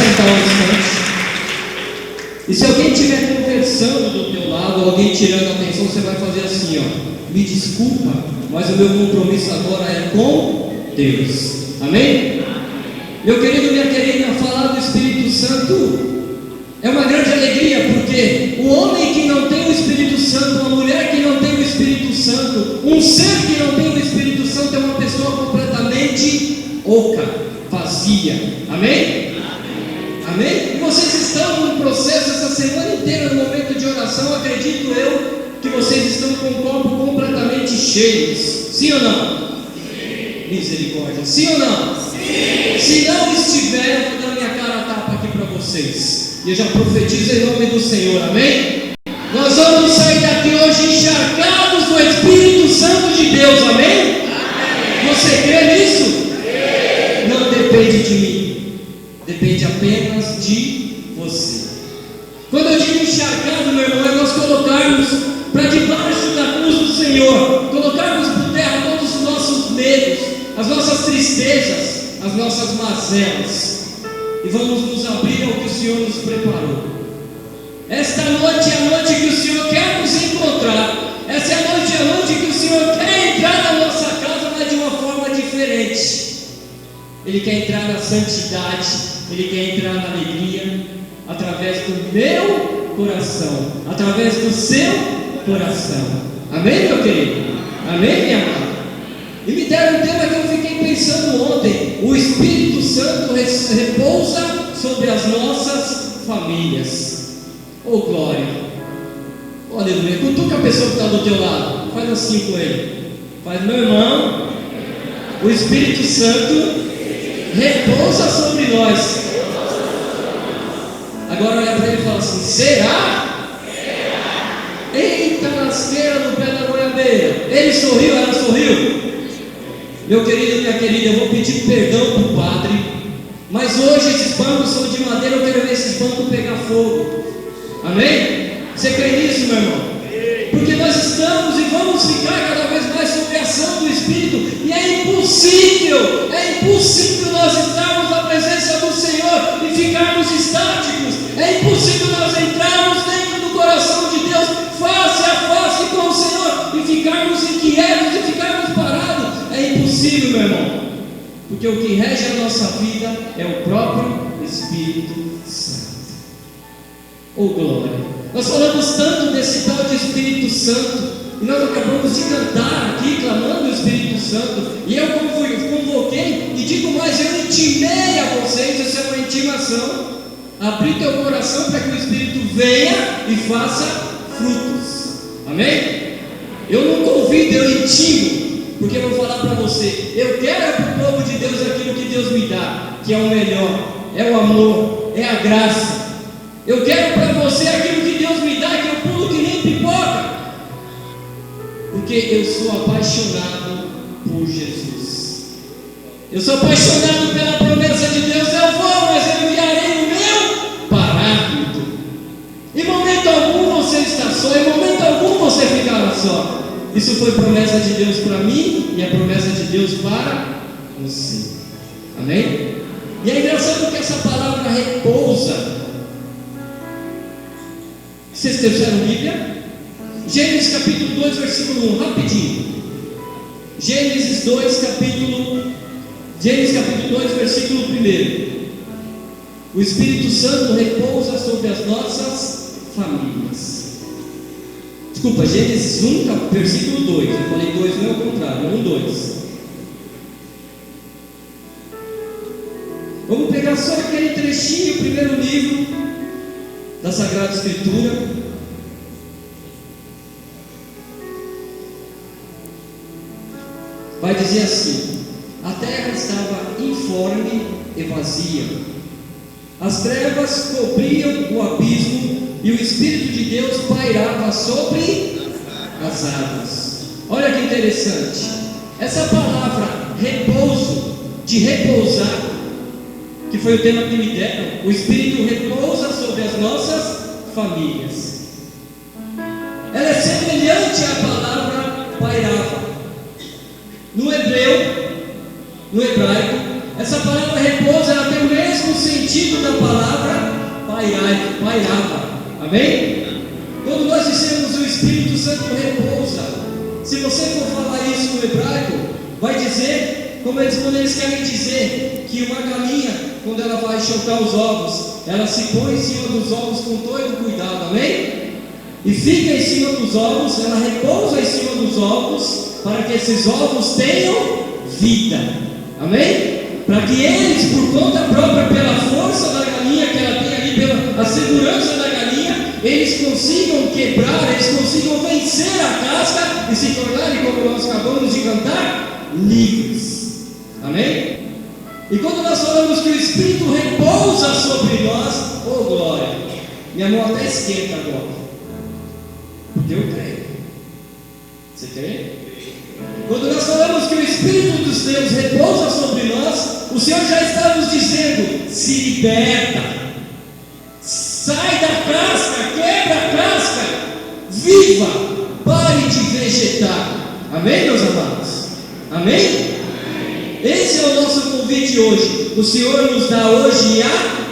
sentar um instante. E se alguém estiver conversando do teu lado, alguém tirando a atenção, você vai fazer assim, ó: me desculpa, mas o meu compromisso agora é com Deus. Amém? Meu querido, minha querida, falar do Espírito Santo é uma grande alegria, porque o homem que não tem o Espírito Santo, uma mulher que não tem o Espírito Santo, um ser que não tem o Espírito Santo é uma pessoa completamente oca, vazia. Amém? Amém? E vocês estão no processo essa semana inteira, no momento de oração, acredito eu, que vocês estão com o copo completamente cheios. Sim ou não? Sim. Misericórdia. Sim ou não? Sim. Se não estiver, eu vou dar minha cara a tapa aqui para vocês. E eu já profetizo em nome do Senhor. Amém? Nós vamos sair daqui hoje encharcados do Espírito Santo de Deus. Amém? Amém. Você crê nisso? Sim. Não depende de mim, depende apenas de você. Quando eu digo encharcado, meu irmão, é nós colocarmos para debaixo da cruz do Senhor, colocarmos por terra todos os nossos medos, as nossas tristezas, as nossas mazelas, e vamos nos abrir ao que o Senhor nos preparou. Esta noite é a noite que o Senhor quer nos encontrar. Essa é a noite que o Senhor quer entrar na nossa casa, mas de uma forma diferente. Ele quer entrar na santidade, Ele quer entrar na alegria, através do meu coração, através do seu coração. Amém, meu querido? Amém, minha amada? E me deram um tema que eu fiquei pensando ontem: o Espírito Santo repousa sobre as nossas famílias. Oh glória, oh aleluia. Cutuca a pessoa que está do teu lado, faz assim com ele, faz: meu irmão, o Espírito Santo repousa sobre nós. Agora olha para ele e fala assim: será? Eita lasqueira no pé da goiabeira. Ele sorriu, ela sorriu. Meu querido, minha querida, eu vou pedir perdão para o padre, mas hoje esses bancos são de madeira. Eu quero ver esses bancos pegar fogo. Amém? Você crê nisso, meu irmão? Porque nós estamos e vamos ficar cada vez mais sob a ação do Espírito, e é impossível nós estarmos na presença do Senhor e ficarmos estáticos. É impossível nós entrarmos dentro do coração de Deus, face a face com o Senhor, e ficarmos inquietos e ficarmos parados. É impossível, meu irmão, porque o que rege a nossa vida é o próprio Espírito Santo. Oh glória! Nós falamos tanto desse tal de Espírito Santo, e nós acabamos de cantar aqui, clamando o Espírito Santo. E eu convoquei, e digo mais, eu intimei a vocês. Isso é uma intimação. Abrir teu coração para que o Espírito venha e faça frutos. Amém? Eu não convido, eu intimo, porque eu vou falar para você: eu quero para o povo de Deus aquilo que Deus me dá, que é o melhor, é o amor, é a graça. Eu quero para você aquilo que Deus me dá, que eu pulo que nem pipoca, porque eu sou apaixonado por Jesus. Eu sou apaixonado pela promessa de Deus. Eu vou, mas eu enviarei o meu Paráclito. Em momento algum você está só, em momento algum você ficará só. Isso foi promessa de Deus para mim, e é promessa de Deus para você. Amém? E é engraçado que essa palavra repousa. Vocês trouxeram Bíblia? Gênesis capítulo 2, versículo 1, rapidinho. Gênesis 2, capítulo 2, versículo 1. O Espírito Santo repousa sobre as nossas famílias. Desculpa, Gênesis 1, versículo 2. Eu falei 2, não é o contrário, 1, 2. Vamos pegar só aquele trechinho, o primeiro livro da Sagrada Escritura. Vai dizer assim: a terra estava informe e vazia, as trevas cobriam o abismo, e o Espírito de Deus pairava sobre as águas. Olha que interessante, essa palavra repouso, de repousar, que foi o tema que me deram. O Espírito repousa sobre as nossas famílias. Ela é semelhante à palavra pairava. No hebraico, essa palavra repouso, ela tem o mesmo sentido da palavra pairava. Amém? Quando nós dissemos o Espírito Santo repousa, se você for falar isso no hebraico, vai dizer, quando eles querem dizer que uma galinha, quando ela vai chocar os ovos, ela se põe em cima dos ovos com todo cuidado, amém? E fica em cima dos ovos, ela repousa em cima dos ovos, para que esses ovos tenham vida, amém? Para que eles, por conta própria, pela força da galinha que ela tem ali, pela segurança da galinha, eles consigam quebrar, eles consigam vencer a casca e se tornarem, como nós acabamos de cantar, livres, amém? E quando nós falamos que o Espírito repousa sobre nós, oh glória, minha mão até esquenta agora, porque eu creio. Você crê? Quando nós falamos que o Espírito dos Deus repousa sobre nós, o Senhor já está nos dizendo: se liberta, sai da casca, quebra a casca, viva, pare de vegetar. Amém, meus amados? Amém? Esse é o nosso convite hoje. O Senhor nos dá hoje a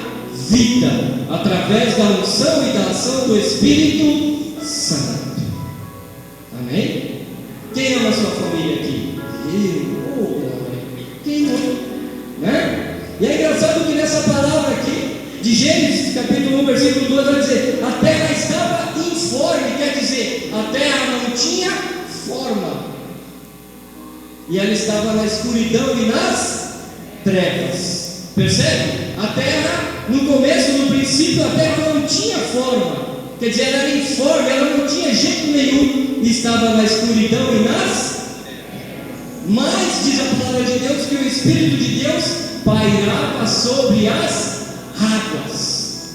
vida, através da unção e da ação do Espírito Santo. Amém? Quem ama a sua família aqui? Quem não? Né? E é engraçado que nessa palavra aqui, de Gênesis capítulo 1, versículo 2, vai dizer: a terra estava informe, quer dizer, a terra não tinha forma, e ela estava na escuridão e nas trevas. Percebe? A terra, no começo, no princípio, a terra não tinha forma, quer dizer, ela era informe, ela não tinha jeito nenhum, estava na escuridão e nas. Mas diz a palavra de Deus que o Espírito de Deus pairava sobre as águas,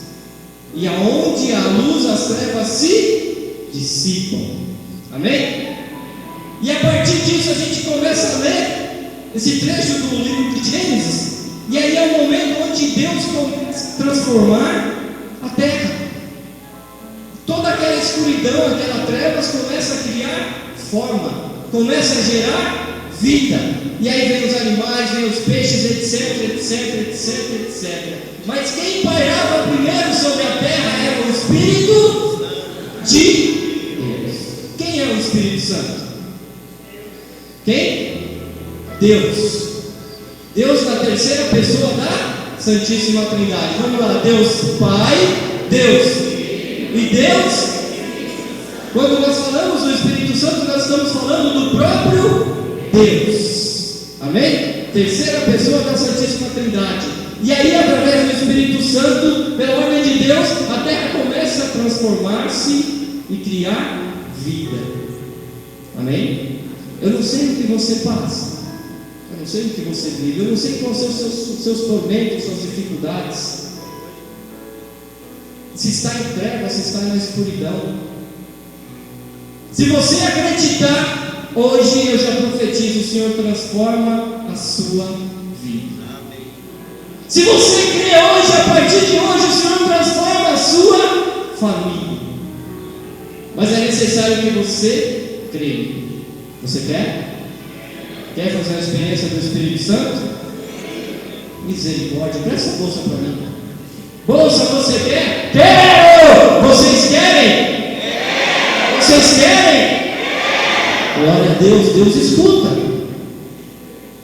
e aonde a luz, as trevas se dissipam. Amém? E a partir disso a gente começa a ler esse trecho do livro de Gênesis, e aí é o momento onde Deus começa a transformar a terra. Toda aquela escuridão, aquelas trevas começa a criar forma, começa a gerar vida. E aí vem os animais, vem os peixes, etc. Mas quem pairava primeiro sobre a terra era o Espírito de Deus. Quem é o Espírito Santo? Quem? Deus. Deus na terceira pessoa da Santíssima Trindade. Vamos lá, Deus Pai, Deus e Deus. Quando nós falamos do Espírito Santo, nós estamos falando do próprio Deus. Amém? Terceira pessoa da Santíssima Trindade. E aí, através do Espírito Santo, pela ordem de Deus, a terra começa a transformar-se e criar vida. Amém? Eu não sei o que você passa, eu não sei o que você vive, eu não sei quais são os seus tormentos, suas dificuldades. Se está em trevas, se está na escuridão. Se você acreditar, hoje eu já profetizo, o Senhor transforma a sua vida. Se você crê hoje, a partir de hoje, o Senhor transforma a sua família. Mas é necessário que você creia. Você quer? Quer fazer a experiência do Espírito Santo? Misericórdia, presta a bolsa para mim. Bolsa, você quer? Quero! Vocês querem? Quero! Vocês querem? Quero! Glória a Deus, Deus escuta.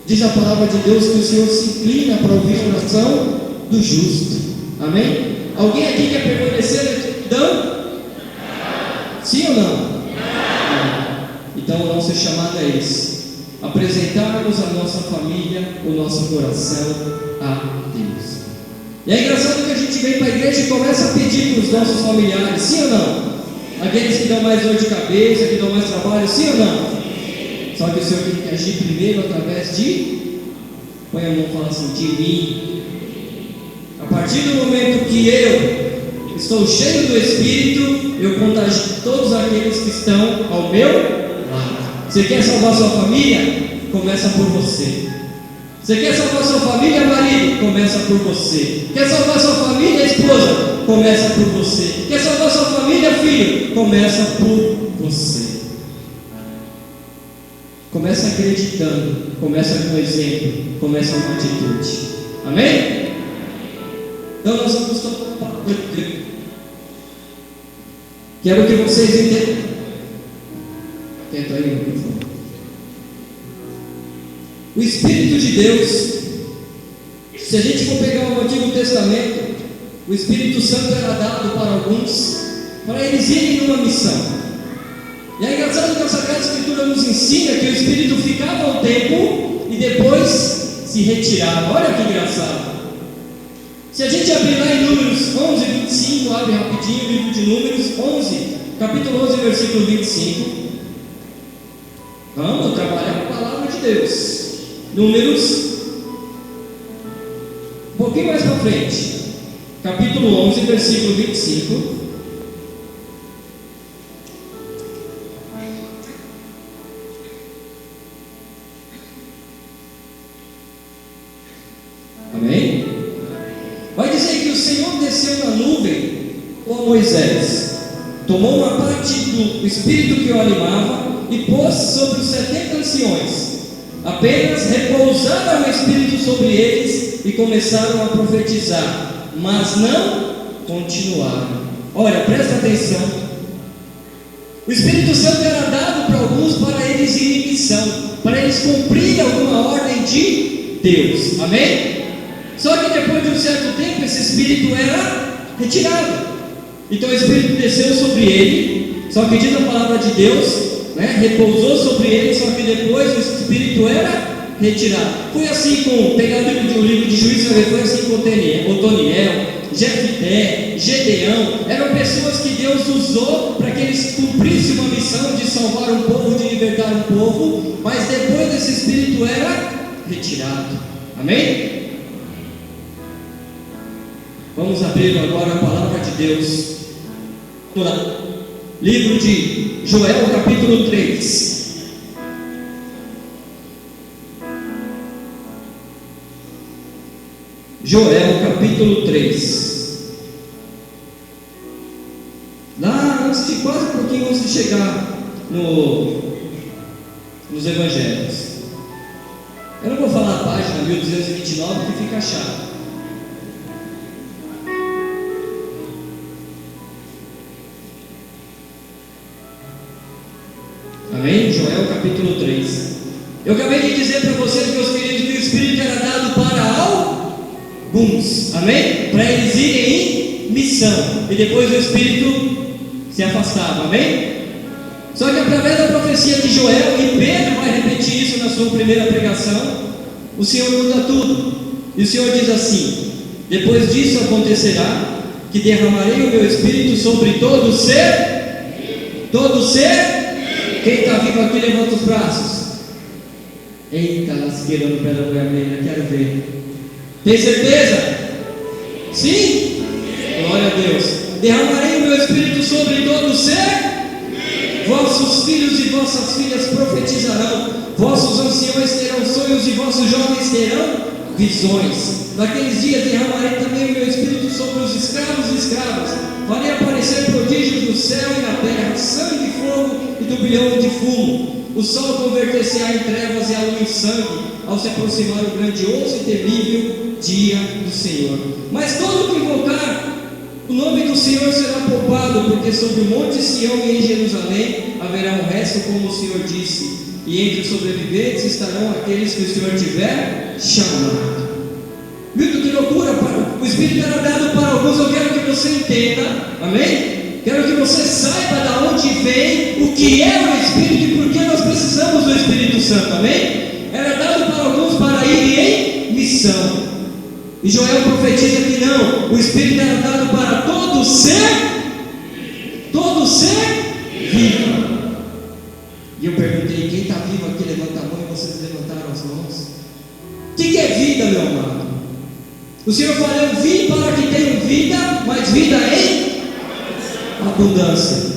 Diz a palavra de Deus que o Senhor se inclina para ouvir a oração do justo. Amém? Alguém aqui quer permanecer na retidão? Sim ou não? Não. Então o nosso chamado é esse: apresentarmos a nossa família, o nosso coração a Deus. E é engraçado que a gente vem para a igreja e começa a pedir para os nossos familiares, sim ou não? Aqueles que dão mais dor de cabeça, que dão mais trabalho, sim ou não? Só que o Senhor tem que agir primeiro através de, põe a mão e fala assim, de mim. A partir do momento que eu estou cheio do Espírito, eu contagio todos aqueles que estão ao meu lado. Você quer salvar sua família? Começa por você. Você quer salvar sua família, marido? Começa por você. Quer salvar sua família, esposa? Começa por você. Quer salvar sua família, filho? Começa por você. Começa acreditando, começa com exemplo, começa com atitude. Amém? Então nós vamos tomar a palavra de Deus. Quero que vocês entendam. Atento aí, por favor. O Espírito de Deus, se a gente for pegar o Antigo Testamento, o Espírito Santo era dado para alguns, para eles irem numa missão. E é engraçado que a Sagrada Escritura nos ensina que o Espírito ficava um tempo e depois se retirava. Olha que engraçado. Se a gente abrir lá em Números 11, 25, abre rapidinho o livro de Números 11, capítulo 11, versículo 25. Vamos trabalhar com a palavra de Deus. Números, um pouquinho mais para frente, capítulo 11, versículo 25. Amém? Vai dizer que o Senhor desceu na nuvem com Moisés, tomou uma parte do Espírito que o animava e pôs sobre os 70 anciões. Apenas repousaram o Espírito sobre eles e começaram a profetizar, mas não continuaram. Olha, presta atenção. O Espírito Santo era dado para alguns para eles irem em missão, para eles cumprirem alguma ordem de Deus. Amém? Só que depois de um certo tempo esse Espírito era retirado. Então o Espírito desceu sobre ele, só que diz a palavra de Deus, repousou sobre ele, só que depois o Espírito era retirado. Foi assim com, pegar o livro de Juízes, foi assim com Otoniel, Jefté, Gedeão. Eram pessoas que Deus usou para que eles cumprissem uma missão de salvar um povo, de libertar um povo, mas depois esse Espírito era retirado. Amém? Vamos abrir agora a palavra de Deus. Vamos lá. Livro de Joel, capítulo 3. Joel, capítulo 3. Lá antes de, quase um pouquinho antes de chegar nos Evangelhos. Eu não vou falar a página 1229 que fica chato. Amém? Joel capítulo 3. Eu acabei de dizer para vocês, meus queridos, que o Espírito era dado para alguns. Amém? Para eles irem em missão. E depois o Espírito se afastava. Amém? Só que através da profecia de Joel, e Pedro vai repetir isso na sua primeira pregação, o Senhor muda tudo. E o Senhor diz assim: depois disso acontecerá que derramarei o meu Espírito sobre todo ser. Todo ser. Quem está vivo aqui, levanta os braços. Eita, lasqueira no pé da goiabeira, quero ver. Tem certeza? Sim? Glória a Deus. Derramarei o meu Espírito sobre todo ser. Vossos filhos e vossas filhas profetizarão. Vossos anciões terão sonhos e vossos jovens terão visões. Naqueles dias derramarei também o meu Espírito sobre os escravos e escravas. Farei aparecer prodígios no céu e na terra, sangue e fogo e turbilhão de fumo. O sol converter-se-á em trevas e a lua em sangue, ao se aproximar o grandioso e temível dia do Senhor. Mas todo que invocar o nome do Senhor será poupado, porque sobre o monte Sião e em Jerusalém haverá um resto, como o Senhor disse, e entre os sobreviventes estarão aqueles que o Senhor tiver chamado. Viu que loucura? O Espírito era dado para alguns. Eu quero que você entenda, amém? Quero que você saiba de onde vem, o que é o Espírito e por que nós precisamos do Espírito Santo, amém? Era dado para alguns para irem em missão. E Joel profetiza que não, o Espírito era dado para todo ser vivo. E eu perguntei: quem está vivo aqui, levanta a mão, e vocês levantaram as mãos. O que é vida, meu amado? O Senhor falou: eu vim para que tenham vida, mas vida em abundância.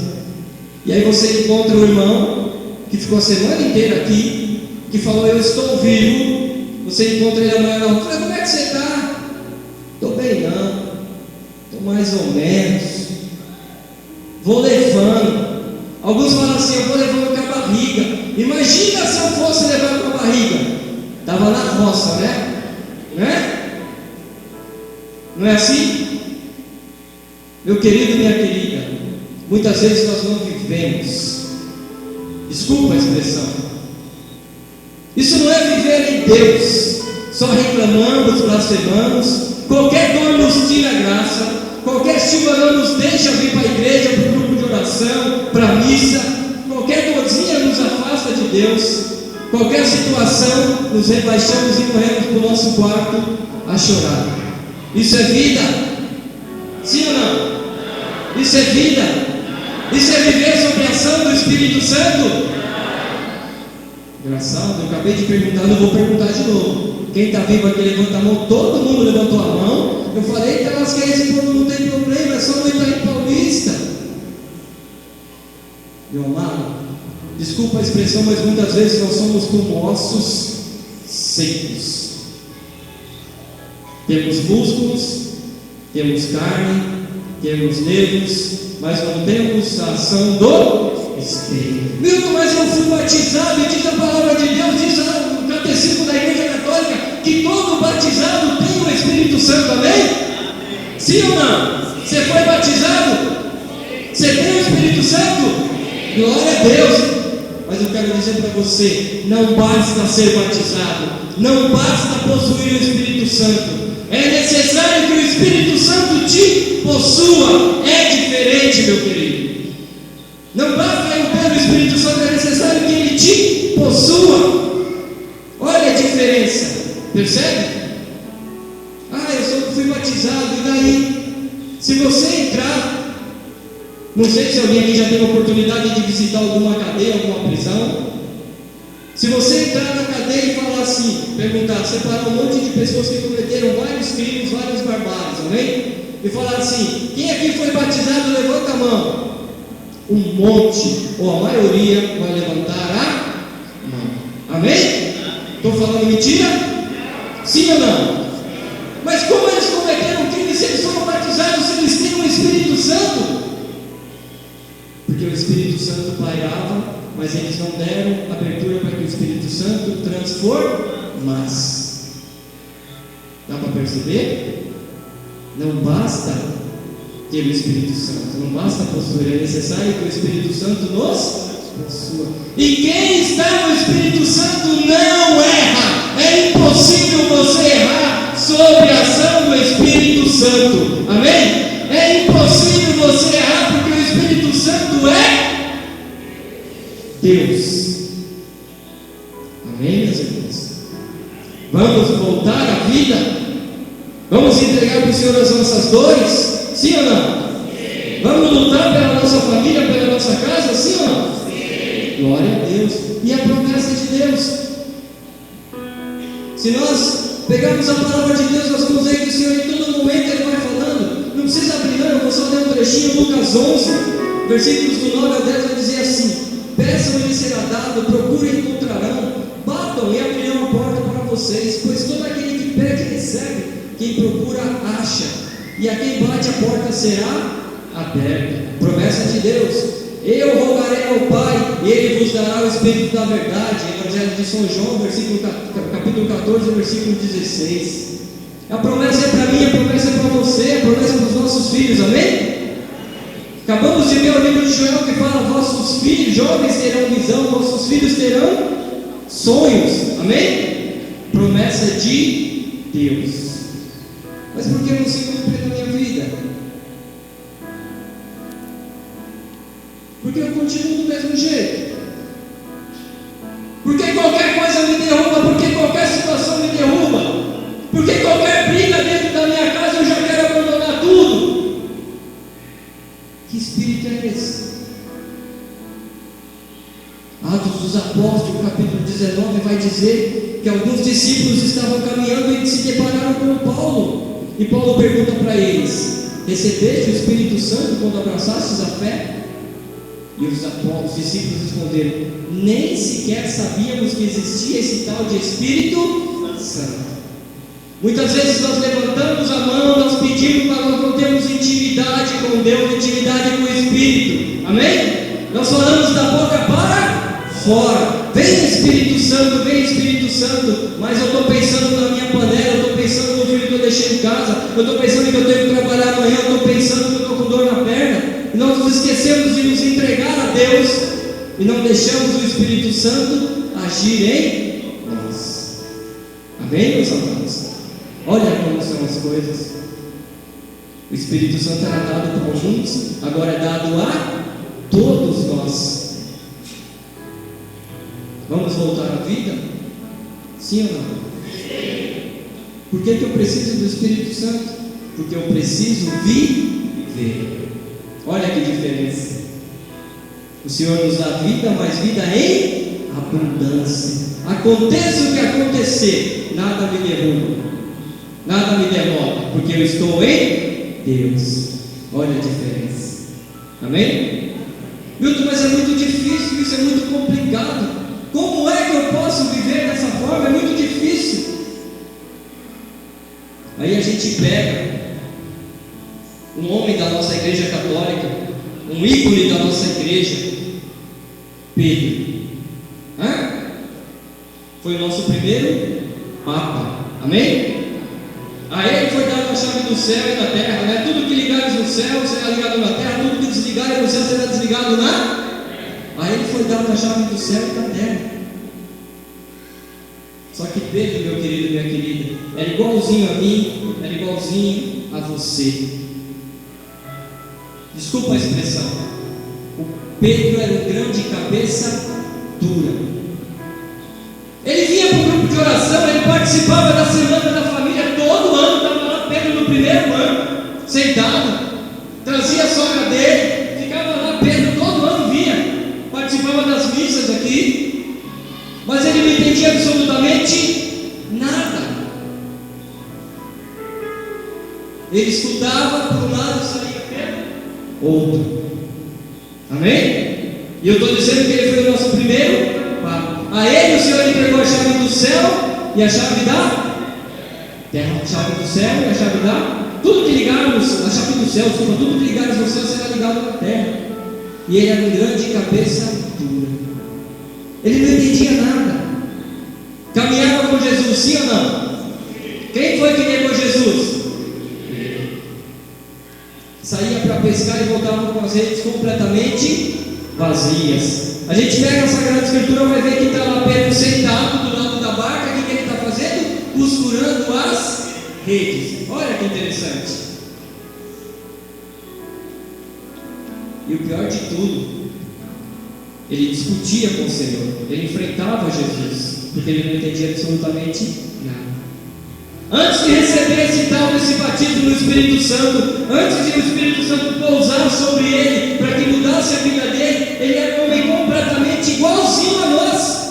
E aí você encontra um irmão que ficou a semana inteira aqui, que falou: eu estou vivo. Você encontra ele amanhã na rua, fala: como é que você está? Estou bem não, estou mais ou menos, vou levando. Alguns falam assim: eu vou levando com a barriga. Imagina se eu fosse levando com a barriga. Estava na roça, né? Não é assim? Meu querido, minha querida, muitas vezes nós não vivemos, desculpa a expressão, isso não é viver em Deus, só reclamamos, blasfemamos, qualquer dor nos tira a graça, qualquer chuva não nos deixa vir para a igreja, para o grupo de oração, para a missa, qualquer dorzinha nos afasta de Deus, qualquer situação nos rebaixamos e corremos para o nosso quarto a chorar. Isso é vida? Sim ou não? Isso é vida? Isso é viver sob a ação do Espírito Santo? Engraçado, eu acabei de perguntar, não vou perguntar de novo. Quem está vivo aqui levanta a mão, todo mundo levantou a mão. Eu falei que elas querem, esse povo não tem problema, é só no Itaim Paulista. Meu amado, desculpa a expressão, mas muitas vezes nós somos como ossos secos. Temos músculos, temos carne, temos nervos, mas não temos a ação do Espírito. Milton, mas eu fui batizado, e diz a palavra de Deus, diz o catecismo da Igreja Católica, que todo batizado tem o Espírito Santo, amém? Sim ou não? Você foi batizado? Você tem o Espírito Santo? Glória a Deus! Mas eu quero dizer para você, não basta ser batizado, não basta possuir o Espírito Santo, é necessário que o Espírito Santo te possua. É diferente, meu querido. Não basta eu ter o Espírito Santo, é necessário que ele te possua. Olha a diferença, percebe? Eu fui batizado, e daí? Se você entrar, não sei se alguém aqui já teve a oportunidade de visitar alguma cadeia, alguma prisão. Se você entrar na cadeia e falar assim, perguntar, separar um monte de pessoas que cometeram vários crimes, vários barbários, amém? E falar assim, quem aqui foi batizado, levanta a mão. Um monte, ou a maioria, vai levantar a mão, amém? Estou falando mentira? Sim ou não? Mas como eles cometeram crimes, se eles foram batizados, se eles têm o Espírito Santo? Porque o Espírito Santo pairava, mas eles não deram abertura para que o Espírito Santo transformasse. Dá para perceber? Não basta ter o Espírito Santo, não basta possuir, é necessário que o Espírito Santo nos possua. E quem está no Espírito Santo não erra. É impossível você errar sobre a ação do Espírito Santo, amém? É impossível você errar, porque o Espírito Santo é Deus. Amém, meus irmãos? Vamos voltar à vida? Vamos entregar para o Senhor as nossas dores? Sim ou não? Sim. Vamos lutar pela nossa família, pela nossa casa? Sim ou não? Sim. Glória a Deus. E a promessa de Deus? Se nós pegarmos a palavra de Deus, nós vamos ver que o Senhor em todo momento Ele vai falando. Não precisa abrir não, eu vou só ler um trechinho. Lucas 11, versículos do 9 a 10 vai dizer assim: peçam e lhes será dado, procurem e encontrarão, batam e abrirão a porta para vocês, pois todo aquele que pede recebe, quem procura acha, e a quem bate a porta será aberta. Promessa de Deus: eu rogarei ao Pai, e Ele vos dará o Espírito da verdade. Evangelho de São João, capítulo 14, versículo 16. A promessa é para mim, a promessa é para você, a promessa é para os nossos filhos, amém? Acabamos de ver o livro de Joel que fala: vossos filhos, jovens terão visão, vossos filhos terão sonhos, amém? Promessa de Deus. Mas por que não se cumpre na minha vida? Porque eu continuo do mesmo jeito. Porque qualquer coisa me derruba, porque qualquer situação me derruba, porque qualquer briga dentro da minha casa eu já quero abandonar tudo. Que espírito é esse? Atos dos Apóstolos, capítulo 19, vai dizer que alguns discípulos estavam caminhando e se depararam com Paulo. E Paulo pergunta para eles: recebeste o Espírito Santo quando abraçastes a fé? E os discípulos responderam: nem sequer sabíamos que existia esse tal de Espírito Santo. Muitas vezes nós levantamos a mão, nós pedimos, mas nós não temos intimidade com Deus, intimidade com o Espírito, amém? Nós falamos da boca para fora: vem Espírito Santo, mas eu estou pensando na minha panela, eu estou pensando no filho que eu deixei chego em casa, eu estou pensando que eu tenho que trabalhar amanhã, eu estou pensando que eu estou com dor na perna, e nós nos esquecemos de nos entregar a Deus, e não deixamos o Espírito Santo agir em nós. Amém, meus amados? Olha como são as coisas. O Espírito Santo era dado para alguns, agora é dado a todos nós. Vamos voltar à vida? Sim ou não? Por que eu preciso do Espírito Santo? Porque eu preciso viver. Olha que diferença. O Senhor nos dá vida, mas vida em abundância. Aconteça o que acontecer, nada me derruba, nada me derrota, porque eu estou em Deus. Olha a diferença. Amém? Milton, mas é muito difícil, isso é muito complicado. Como é que eu posso viver dessa forma? É muito difícil. Aí a gente pega um homem da nossa igreja católica, um ícone da nossa igreja, Pedro. Foi o nosso primeiro Papa. Amém? A ele foi dado a chave do céu e da terra, né? Tudo que ligares no céu será ligado na terra, tudo que desligares no céu será desligado na. A ele foi dado a chave do céu e da terra. Só que Pedro, meu querido, minha querida, era igualzinho a mim, era igualzinho a você. Desculpa a expressão. O Pedro era um grão de cabeça dura. Ele vinha para o grupo de oração, ele participava da semana da família todo ano, estava lá Pedro no primeiro ano, sentado, trazia a sogra dele, ficava lá Pedro todo ano vinha, participava das missas aqui, mas ele não entendia absolutamente nada. Ele estudava por um lado, saía pelo outro. Amém? E eu estou dizendo que ele foi o nosso primeiro Papa. A ele o Senhor entregou a chave do céu e a chave da terra. A chave do céu e a chave da. Tudo que ligarmos, a chave do céu, desculpa, tudo que ligarmos no céu será ligado na terra. E ele era um grande cabeça dura. Ele não entendia nada. Caminhava com Jesus, sim ou não? Quem foi que negou Jesus? Saía para pescar e voltava com as redes completamente vazias. A gente pega a Sagrada Escritura, vai ver que está lá Pedro sentado do lado da barca. O que ele está fazendo? Costurando as redes. Olha que interessante. E o pior de tudo, ele discutia com o Senhor, ele enfrentava Jesus, porque ele não entendia absolutamente nada. Antes de receber esse tal desse batismo no Espírito Santo, antes de o Espírito Santo pousar sobre ele, para que mudasse a vida dele, ele era um homem completamente igualzinho a nós.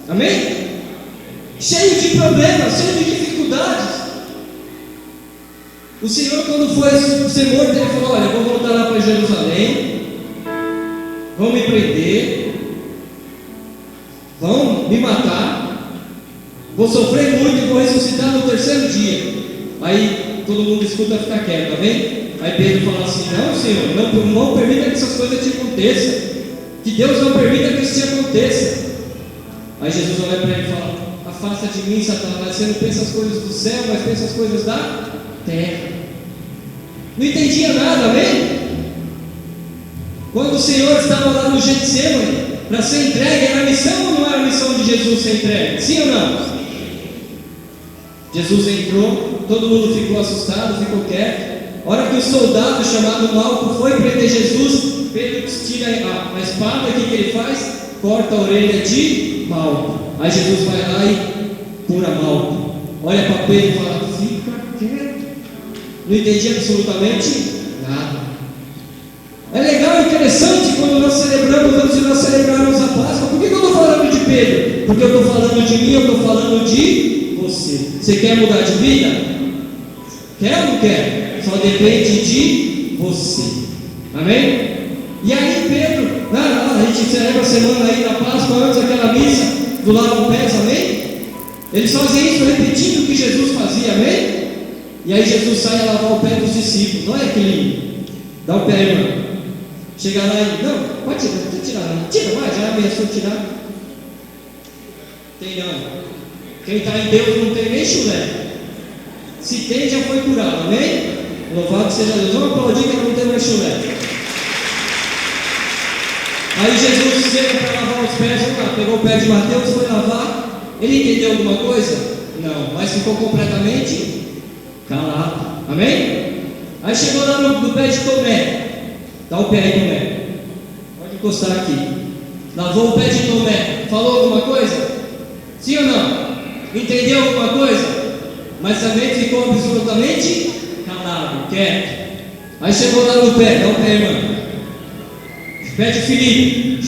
Amém? Cheio de problemas, cheio de dificuldades. O Senhor, quando foi ser morto, ele falou: olha, eu vou voltar lá para Jerusalém, vão me prender, vão me matar, vou sofrer muito e vou ressuscitar no terceiro dia. Aí todo mundo escuta ficar quieto, amém? Aí Pedro fala assim: não, Senhor, não permita que essas coisas te aconteçam, que Deus não permita que isso te aconteça. Aí Jesus olha para ele e fala: afasta de mim, Satanás, você não pensa as coisas do céu, mas pensa as coisas da terra. Não entendia nada, amém? Quando o Senhor estava lá no Getsemane para ser entregue, era a missão ou não era a missão de Jesus ser entregue? Sim ou não? Jesus entrou, todo mundo ficou assustado, ficou quieto. A hora que o soldado chamado Malco foi prender Jesus, Pedro tira a espada, o que ele faz? Corta a orelha de Malco. Aí Jesus vai lá e cura Malco. Olha para Pedro e fala: fica quieto. Não entendi absolutamente nada. É legal e interessante quando nós celebramos, antes de nós celebrarmos a Páscoa. Por que eu estou falando de Pedro? Porque eu estou falando de mim, eu estou falando de você. Você quer mudar de vida? Quer ou não quer? Só depende de você. Amém? E aí Pedro, a gente celebra a semana aí da Páscoa, antes daquela missa do lado do pés, amém? Eles fazem isso repetindo o que Jesus fazia, amém? E aí Jesus sai a lavar o pé dos discípulos. Olha que lindo. Dá o pé, irmão. Chega lá e... não, pode tirar, não precisa tirar não. Tira, vai, já ameaçou tirar. Tem não. Quem está em Deus não tem nem chulé. Se tem, já foi curado, amém? Louvado seja Deus. Vamos aplaudir que não tem mais chulé. Aí Jesus chega para lavar os pés, vamos lá, pegou o pé de Mateus, foi lavar. Ele entendeu alguma coisa? Não, mas ficou completamente calado, amém? Aí chegou lá no pé de Tomé. Dá o pé aí, Tomé. Pode encostar aqui. Lavou o pé de Tomé. Falou alguma coisa? Sim ou não? Entendeu alguma coisa? Mas também ficou absolutamente calado, quieto. Aí chegou lá no pé. Dá o pé, irmão. Pé de Felipe.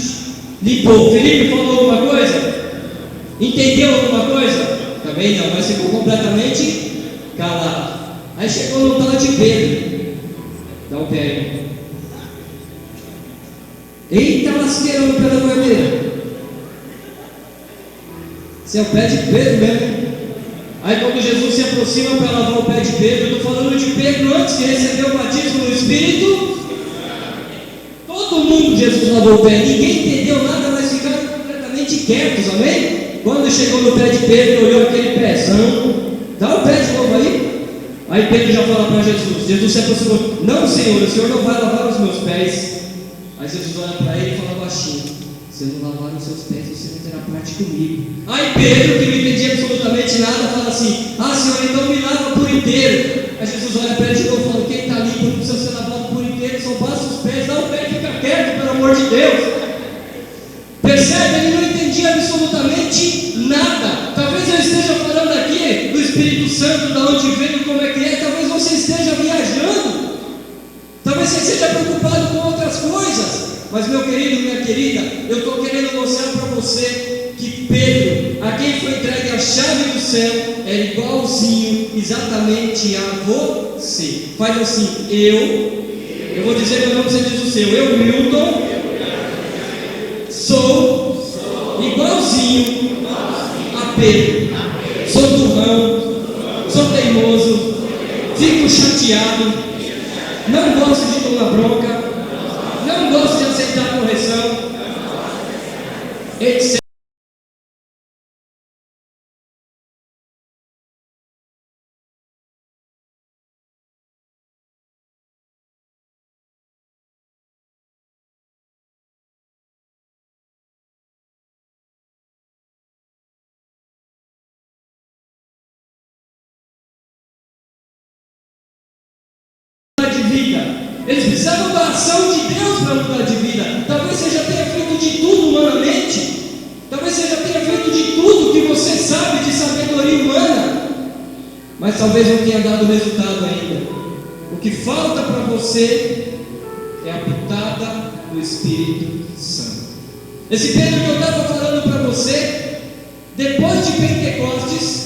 Limpou. Felipe falou alguma coisa? Entendeu alguma coisa? Também não, mas ficou completamente calado. Aí chegou no tal de Pedro. Dá o pé, irmão. Eita lasqueira no pé da guardeira. Esse é o pé de Pedro mesmo. Aí quando Jesus se aproxima para lavar o pé de Pedro, eu estou falando de Pedro antes que recebeu o batismo no Espírito. Todo mundo Jesus lavou o pé, ninguém entendeu nada, mas ficaram completamente quietos, amém? Quando chegou no pé de Pedro, olhou aquele pézão. Dá o pé de novo aí. Aí Pedro já fala para Jesus. Jesus se aproximou. Não, Senhor, o Senhor não vai lavar os meus pés. Aí Jesus olha para ele e fala baixinho: se eu não lavar os seus pés, você não terá parte comigo. Aí Pedro, que não entendia absolutamente nada, fala assim: ah, Senhor, então me lava por inteiro. Aí Jesus olha para ele de novo e fala: quem está limpo não precisa ser lavado por inteiro, só passa os pés, dá o pé e fica quieto, pelo amor de Deus. Percebe? Ele não entendia absolutamente nada. Talvez eu esteja falando aqui do Espírito Santo, da onde veio, como é que é. Talvez você esteja viajando. Talvez você esteja preocupado com outras coisas. Mas meu querido, minha querida, eu estou querendo mostrar para você que Pedro, a quem foi entregue a chave do céu, era igualzinho exatamente a você. Faz assim: eu vou dizer meu nome, você diz o seu. Eu, Milton, sou igualzinho a Pedro. Sou turrão, sou teimoso, fico chateado, não gosto de tomar bronca, não gosto de aceitar correção, etc. De vida. Eles precisavam da ação de Deus para mudar de vida. Talvez você já tenha feito de tudo humanamente. Talvez você já tenha feito de tudo que você sabe de sabedoria humana. Mas talvez não tenha dado resultado ainda. O que falta para você é a pitada do Espírito Santo. Esse Pedro que eu estava falando para você, depois de Pentecostes,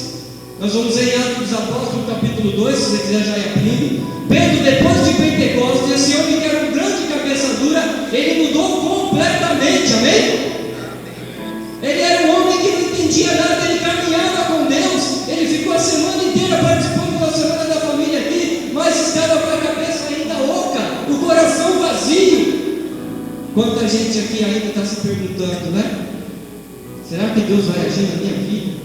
nós vamos em Atos dos Apóstolos, capítulo 2, se você quiser já ir abrindo. Pedro, depois de Pentecostes, esse homem que era um grande cabeça dura, ele mudou completamente, amém? Ele era um homem que não entendia nada, ele caminhava com Deus, ele ficou a semana inteira participando da Semana da Família aqui, mas estava com a cabeça ainda oca, o coração vazio. Quanta gente aqui ainda está se perguntando, né? Será que Deus vai agir na minha vida?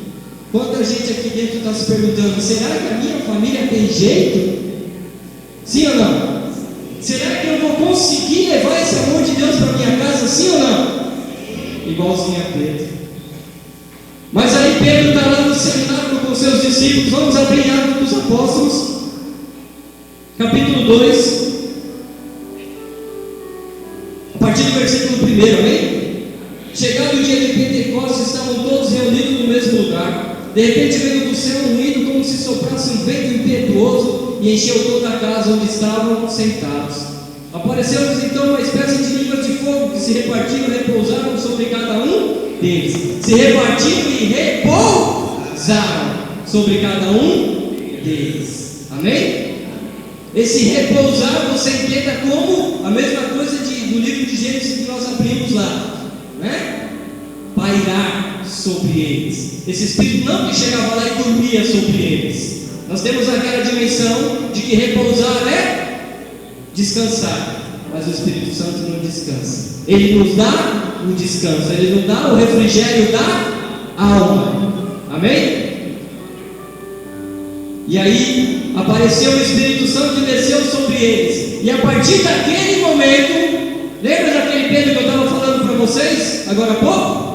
Quanta gente aqui dentro está se perguntando: será que a minha família tem jeito? Sim ou não? Será que eu vou conseguir levar esse amor de Deus para minha casa? Sim ou não? Igualzinho a Pedro. Mas aí Pedro está lá no seminário com seus discípulos. Vamos abrir Atos dos Apóstolos, capítulo 2, a partir do versículo 1, amém? Chegado o dia de Pentecostes, estavam todos reunidos no mesmo lugar. De repente veio do céu um ruído como se soprasse um vento impetuoso e encheu toda a casa onde estavam sentados. Apareceu-lhes então uma espécie de línguas de fogo que se repartiram e repousaram sobre cada um deles. Se repartiram e repousaram sobre cada um deles. Amém? Esse repousar você entenda como a mesma coisa do livro de Gênesis que nós abrimos lá, né? Pairar sobre eles. Esse Espírito não que chegava lá e dormia sobre eles. Nós temos aquela dimensão de que repousar é descansar, mas o Espírito Santo não descansa. Ele nos dá o descanso, ele nos dá o refrigério da alma. Amém? E aí apareceu o Espírito Santo e desceu sobre eles. E a partir daquele momento, lembra daquele Pedro que eu estava falando para vocês agora há pouco?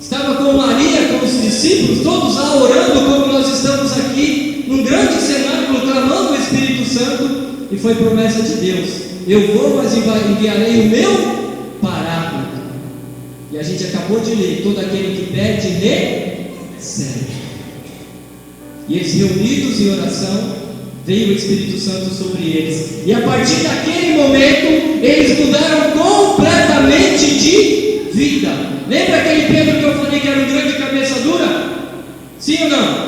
Estava com Maria, com os discípulos, todos lá orando, como nós estamos aqui, num grande cenáculo, clamando o Espírito Santo, e foi promessa de Deus: eu vou, mas enviarei o meu Paráclito. E a gente acabou de ler: todo aquele que pede, recebe. E eles, reunidos em oração, veio o Espírito Santo sobre eles, e a partir daquele momento eles mudaram completamente de vida. Lembra aquele Pedro que eu falei que era um grande cabeça dura? Sim ou não?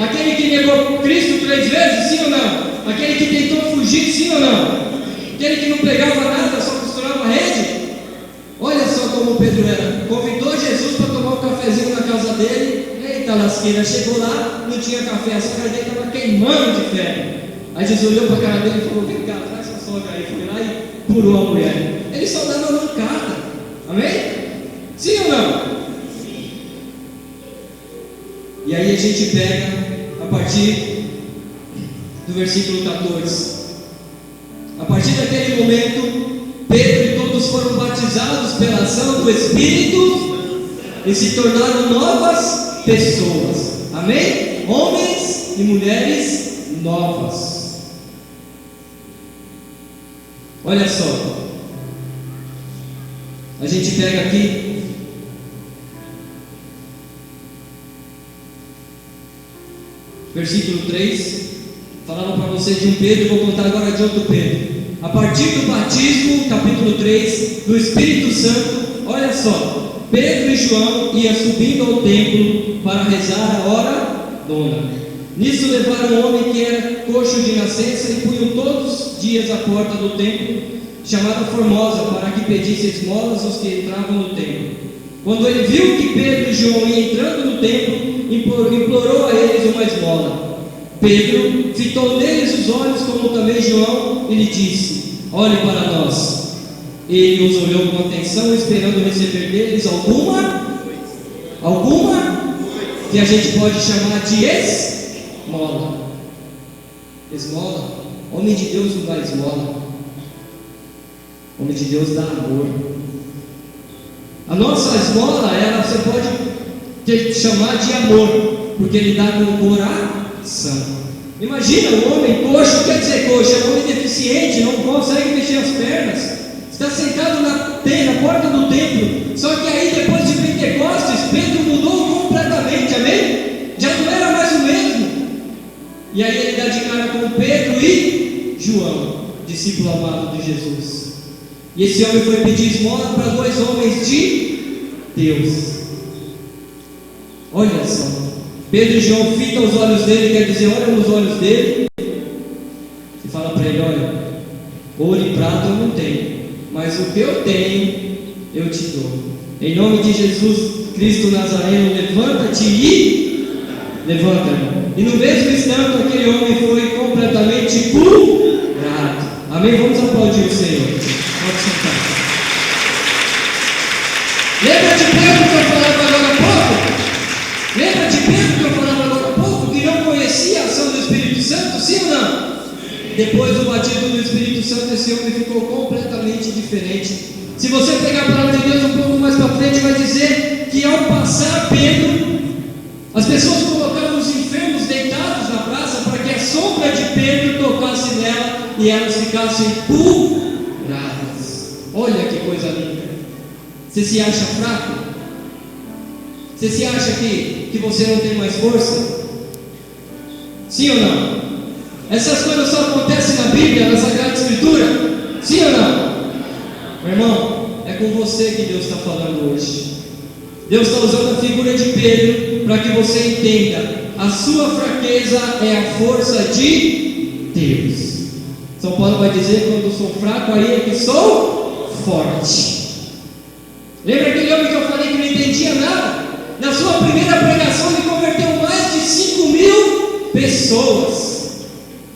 Aquele que negou Cristo 3 vezes? Sim ou não? Aquele que tentou fugir? Sim ou não? Aquele que não pegava nada, só costurava a rede? Olha só como Pedro era. Convidou Jesus para tomar um cafezinho na casa dele. Eita lasqueira, chegou lá, não tinha café, a sogra dele estava queimando de febre. Aí Jesus olhou para a cara dele e falou: vem cá, traz essa sogra aí. Foi lá e curou a mulher. Ele só dava mancada. Amém? Sim ou não? E aí a gente pega a partir do versículo 14. A partir daquele momento, Pedro e todos foram batizados pela ação do Espírito e se tornaram novas pessoas. Amém? Homens e mulheres novas. Olha só, a gente pega aqui versículo 3, falava para vocês de um Pedro, vou contar agora de outro Pedro. A partir do batismo, capítulo 3, do Espírito Santo, olha só, Pedro e João iam subindo ao templo para rezar a hora nona. Nisso levaram um homem que era coxo de nascença e punham todos os dias à porta do templo, chamada Formosa, para que pedisse esmolas aos que entravam no templo. Quando ele viu que Pedro e João iam entrando no templo, implorou a eles uma esmola. Pedro fitou neles os olhos, como também João, e lhe disse: olhe para nós. Ele os olhou com atenção, esperando receber deles alguma que a gente pode chamar de esmola. Esmola. Homem de Deus não dá esmola. Homem de Deus dá amor. A nossa esmola, ela você pode chamar de amor, porque ele dá com o coração. Imagina um homem coxo, quer dizer coxo, é um homem deficiente, não consegue mexer as pernas, está sentado na porta do templo. Só que aí depois de Pentecostes, Pedro mudou completamente, amém? Já não era mais o mesmo. E aí ele dá de cara com Pedro e João, discípulo amado de Jesus. E esse homem foi pedir esmola para 2 homens de Deus. Olha só, Pedro e João fitam os olhos dele, quer dizer, olha nos olhos dele e fala para ele: olha, ouro e prata eu não tenho, mas o que eu tenho eu te dou. Em nome de Jesus Cristo Nazareno, levanta-te e levanta, irmão. E no mesmo instante aquele homem foi completamente curado. Amém? Vamos aplaudir o Senhor. Pode sentar. Lembra de Pedro que eu falava agora há pouco? Lembra de Pedro que eu falava agora há pouco, que não conhecia a ação do Espírito Santo? Sim ou não? Depois do batismo do Espírito Santo, esse homem ficou completamente diferente. Se você pegar a palavra de Deus um pouco mais para frente, vai dizer que ao passar Pedro, as pessoas colocaram os enfermos deitados na praça para que a sombra de Pedro tocasse nela e elas ficassem curadas. Olha que coisa linda. Você se acha fraco? Você se acha que você não tem mais força? Sim ou não? Essas coisas só acontecem na Bíblia, na Sagrada Escritura? Sim ou não? Meu irmão, é com você que Deus está falando hoje. Deus está usando a figura de Pedro para que você entenda: a sua fraqueza é a força de Deus. São Paulo vai dizer: quando sou fraco, aí é que sou forte. Lembra aquele homem que eu falei que não entendia nada? Na sua primeira pregação ele converteu mais de 5.000 pessoas.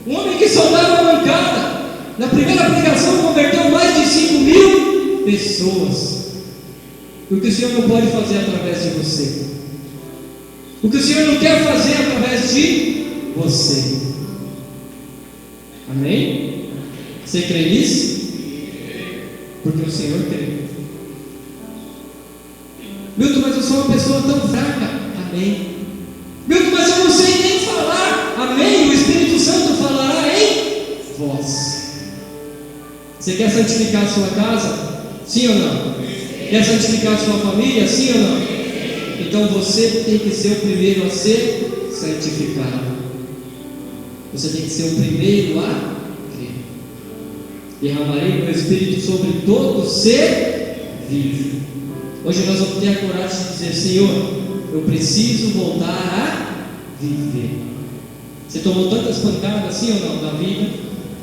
Um homem que só dava mancada, na primeira pregação converteu mais de 5.000 pessoas. O que o Senhor não pode fazer através de você, o que o Senhor não quer fazer através de você. Amém? Você crê nisso? Porque o Senhor crê. Milton, mas eu sou uma pessoa tão fraca. Amém. Milton, mas eu não sei nem falar. Amém. O Espírito Santo falará em vós. Você quer santificar a sua casa? Sim ou não? Quer santificar a sua família? Sim ou não? Então você tem que ser o primeiro a ser santificado. Você tem que ser o primeiro a crer. Derramarei meu Espírito sobre todo ser vivo. Hoje nós vamos ter a coragem de dizer: Senhor, eu preciso voltar a viver. Você tomou tantas pancadas, sim ou não, na vida?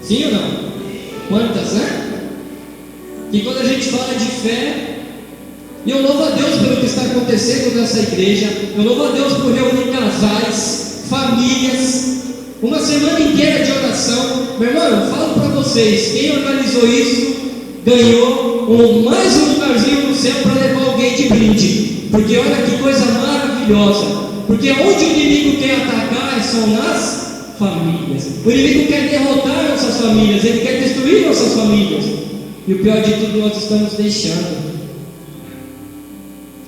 Sim ou não? Quantas, né? E quando a gente fala de fé, e eu louvo a Deus pelo que está acontecendo nessa igreja, eu louvo a Deus por reunir casais, famílias, uma semana inteira de oração. Meu irmão, eu falo para vocês, quem organizou isso ganhou mais um lugarzinho no céu para levar alguém de brinde, porque olha que coisa maravilhosa, porque onde o inimigo quer atacar são nas famílias. O inimigo quer derrotar nossas famílias, ele quer destruir nossas famílias, e o pior de tudo, nós estamos deixando.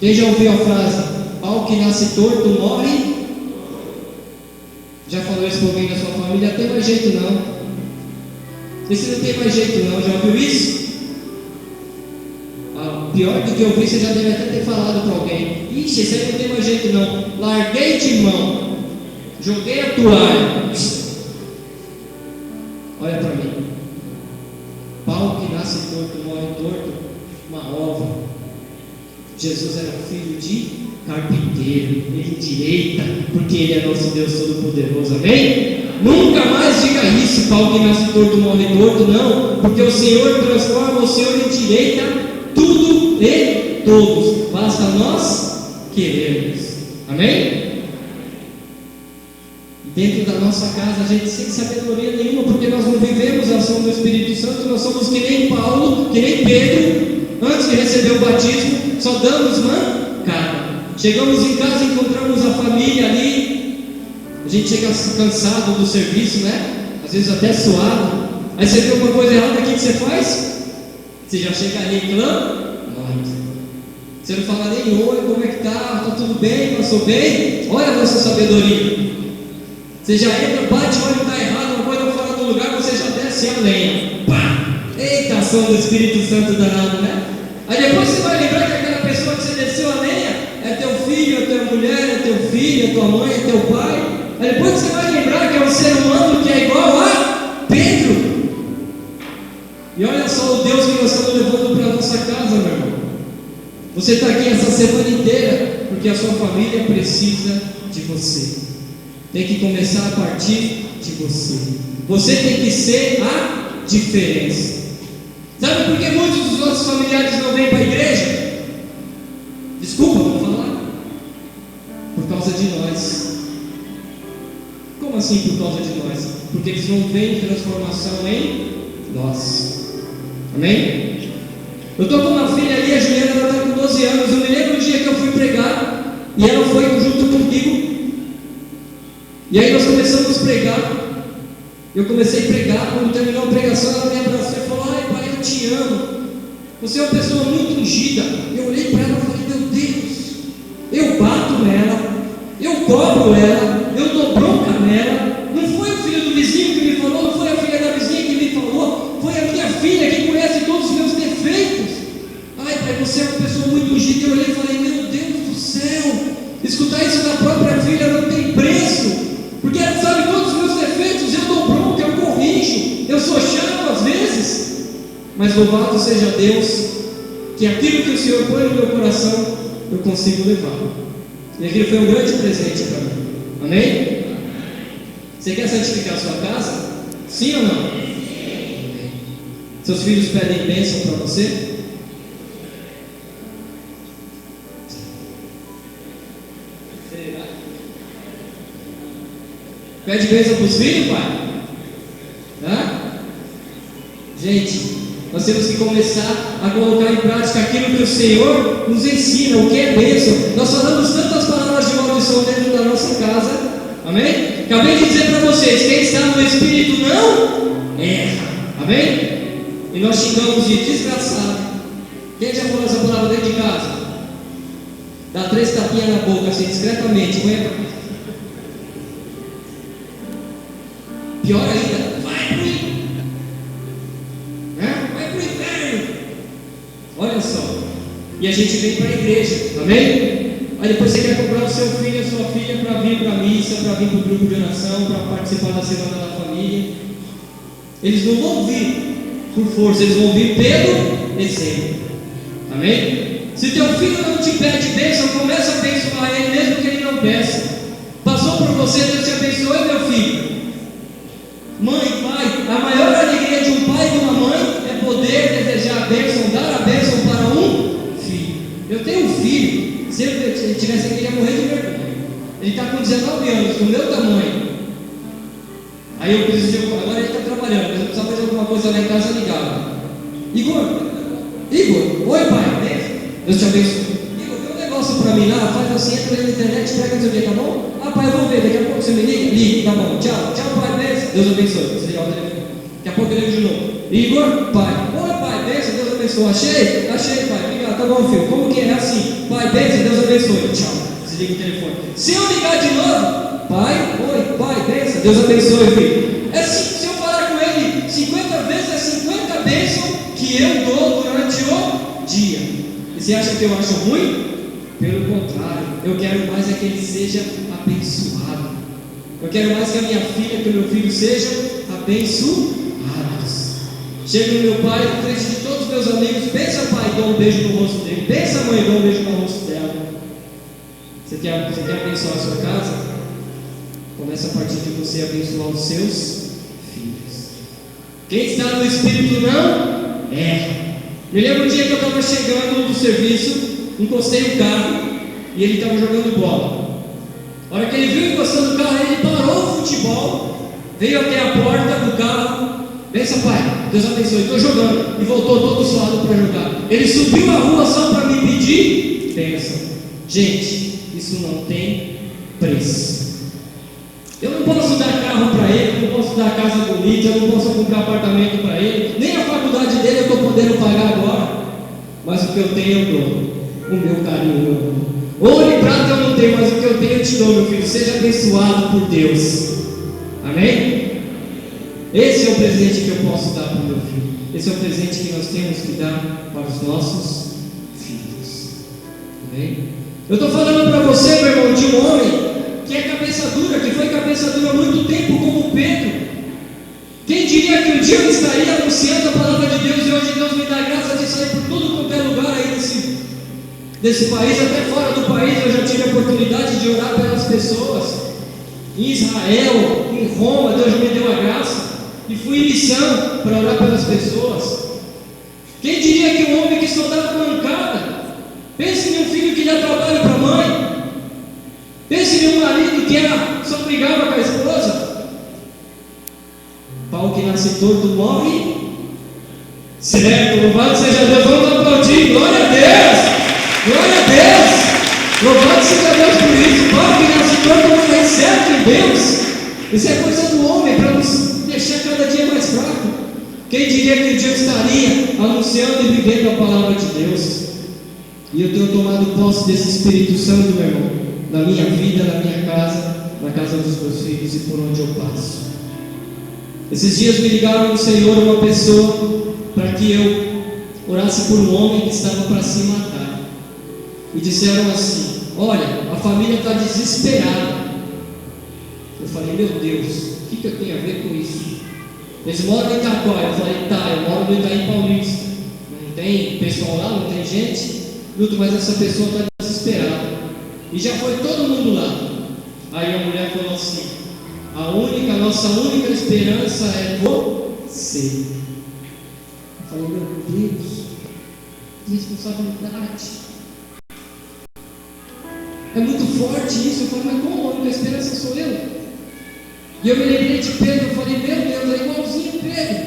Quem já ouviu a frase: pau que nasce torto morre? Já falou isso para alguém da sua família? Não tem mais jeito não. Esse não tem mais jeito não. Já ouviu isso? Pior do que eu vi, você já deve até ter falado para alguém: ixi, esse aí não tem mais jeito não. Larguei de mão, joguei a toalha. Olha para mim. Pau que nasce torto morre torto. Uma ova. Jesus era filho de carpinteiro, ele endireita, porque ele é nosso Deus Todo-Poderoso. Amém? Nunca mais diga isso: pau que nasce torto morre torto. Não, porque o Senhor transforma, o Senhor endireita tudo e todos. Basta nós querermos. Amém? Dentro da nossa casa a gente sem sabedoria nenhuma, porque nós não vivemos a ação do Espírito Santo. Nós somos que nem Paulo, que nem Pedro. Antes de receber o batismo, só damos mancada. Chegamos em casa, encontramos a família ali. A gente chega cansado do serviço, né? Às vezes até suado. Aí você vê uma coisa errada, o que você faz? Você já chega reclamando. Você não fala nem: oi, como é que tá? Tá tudo bem? Passou bem? Olha a nossa sabedoria. Você já entra, bate, olha que tá errado, uma coisa fora do lugar, você já desce a lenha. Pá! Eita, ação do Espírito Santo danado, né? Aí depois você vai lembrar que aquela pessoa que você desceu a lenha é teu filho, é tua mulher, é teu filho, é tua mãe, é teu pai. Aí depois você vai lembrar que é um ser humano que é igual a Pedro. E olha só o Deus que nós estamos levando para a nossa casa, meu irmão. Você está aqui essa semana inteira porque a sua família precisa de você. Tem que começar a partir de você. Você tem que ser a diferença. Sabe por que muitos dos nossos familiares não vêm para a igreja? Desculpa, vou falar. Por causa de nós. Como assim por causa de nós? Porque eles não veem transformação em nós. Amém? Eu estou com uma filha ali, a Juliana, ela está com 12 anos. Eu me lembro do dia que eu fui pregar e ela foi junto comigo. E aí nós começamos a pregar. Eu comecei a pregar. Quando terminou a pregação, ela me abraçou e falou: ai pai, eu te amo, você é uma pessoa muito ungida. Eu olhei para ela e falei: meu Deus, eu bato nela, eu cobro ela, eu dou bronca nela. Não foi o filho do vizinho que me falou, não foi a filha da vizinha que me falou, foi a minha filha que conhece todos os meus defeitos. Ai pai, você é uma pessoa muito ungida. Eu olhei e falei: meu Deus do céu, escutar isso da própria filha não tem preço. Porque ela sabe todos os meus defeitos, eu dou bronca, eu corrijo, eu sou chato às vezes. Mas louvado seja Deus, que aquilo que o Senhor põe no meu coração, eu consigo levar. E aquilo foi um grande presente para mim. Amém? Você quer santificar a sua casa? Sim ou não? Amém. Seus filhos pedem bênção para você? Pede bênção para os filhos, pai? Hã? Gente, nós temos que começar a colocar em prática aquilo que o Senhor nos ensina, o que é bênção. Nós falamos tantas palavras de maldição dentro da nossa casa, amém? Acabei de dizer para vocês, quem está no Espírito não erra. Amém? E nós xingamos de desgraçado. Quem já falou essa palavra dentro de casa? Dá 3 tapinhas na boca, assim, discretamente. Pior ainda, vai pro inferno. Olha só. E a gente vem para a igreja, amém? Aí depois você quer comprar o seu filho e a sua filha para vir para a missa, para vir para o grupo de oração, para participar da semana da família. Eles não vão vir por força, eles vão vir pelo exemplo. Amém? Se teu filho não te pede bênção, começa a abençoar ele, mesmo que ele não peça. Passou por você, Deus te abençoe, meu filho. Mãe, pai, a maior alegria de um pai e de uma mãe é poder desejar a bênção, dar a bênção para um filho. Eu tenho um filho, se ele tivesse aqui, ele ia morrer de vergonha. Ele está com 19 anos, do meu tamanho. Aí eu preciso, agora ele está trabalhando, mas eu precisava fazer alguma coisa lá em casa ligada. Igor, oi pai, Deus te abençoe. Igor, vê um negócio para mim lá, faz assim, entra na internet, pega o seu dia, tá bom? Ah pai, eu vou ver, daqui a pouco você me liga? Liga, tá bom, tchau pai, beijo. Deus abençoe, você ligar o telefone. Daqui a pouco eu ligo de novo. Igor, pai, oi pai, beijo, Deus abençoe. Achei pai, obrigado, tá bom filho, como que é assim? Pai, beijo, Deus abençoe, tchau. Você liga o telefone. Se eu ligar de novo, pai, oi, pai, beijo, Deus abençoe filho. É assim, se eu falar com ele 50 vezes, é 50 bênçãos que eu dou durante o dia. E você acha que eu acho ruim? Pelo contrário, eu quero mais é que ele seja abençoado. Eu quero mais que a minha filha, que o meu filho sejam abençoados. Chega o meu pai, na frente de todos os meus amigos, pensa pai, dá um beijo no rosto dele, pensa mãe, dá um beijo no rosto dela. Você quer abençoar a sua casa? Começa a partir de você abençoar os seus filhos. Quem está no Espírito não erra. Me lembro um dia que eu estava chegando do serviço, encostei o carro e ele estava jogando bola. A hora que ele viu encostando o carro, ele parou o futebol, veio até a porta do carro. Pensa pai, Deus abençoe, estou jogando. E voltou todo suado para jogar. Ele subiu a rua só para me pedir bênção. Gente, isso não tem preço. Eu não posso dar carro para ele, não posso dar casa bonita, eu não posso comprar apartamento para ele, nem a faculdade dele eu estou podendo pagar agora. Mas o que eu tenho eu dou. O meu carinho eu dou. Ouro e prata eu não tenho, mas o que eu tenho eu te dou, meu filho. Seja abençoado por Deus. Amém? Esse é o presente que eu posso dar para o meu filho. Esse é o presente que nós temos que dar para os nossos filhos. Amém? Eu estou falando para você, meu irmão, de um homem que é cabeça dura, que foi cabeça dura há muito tempo, como Pedro. Quem diria que um dia eu estaria anunciando a palavra de Deus e hoje Deus me dá graça de sair por tudo quanto é lugar aí desse país, até fora do país. Eu já tive a oportunidade de orar pelas pessoas em Israel, em Roma. Deus me deu a graça e fui em missão para orar pelas pessoas. Quem diria que um homem que só dava mancada, pense em um filho que dá trabalho para a mãe, pense em um marido que só brigava com a esposa. Pau que nasce torto morre certo. Louvado seja Deus. Vamos aplaudir. Glória a Deus. Glória a Deus. Louvado seja Deus por isso. Pau que nasce torto morre certo em Deus. Isso é coisa do homem para nos deixar cada dia mais fraco. Quem diria que um dia eu estaria anunciando e vivendo a palavra de Deus? E eu tenho tomado posse desse Espírito Santo, meu irmão, na minha vida, na minha casa, na casa dos meus filhos e por onde eu passo. Esses dias me ligaram no Senhor uma pessoa para que eu orasse por um homem que estava para se matar. E disseram assim: olha, a família está desesperada. Eu falei: meu Deus, o que eu tenho a ver com isso? Eles moram em Itaquá. Eu falei: tá, eu moro no Itaim Paulista. Não tem pessoal lá, não tem gente. Mas essa pessoa está desesperada. E já foi todo mundo lá. Aí a mulher falou assim: nossa única esperança é você. Eu falei: meu Deus, responsabilidade. É muito forte isso. Eu falei: mas como? A única esperança sou eu. E eu me lembrei de Pedro. Eu falei: meu Deus, é igualzinho Pedro.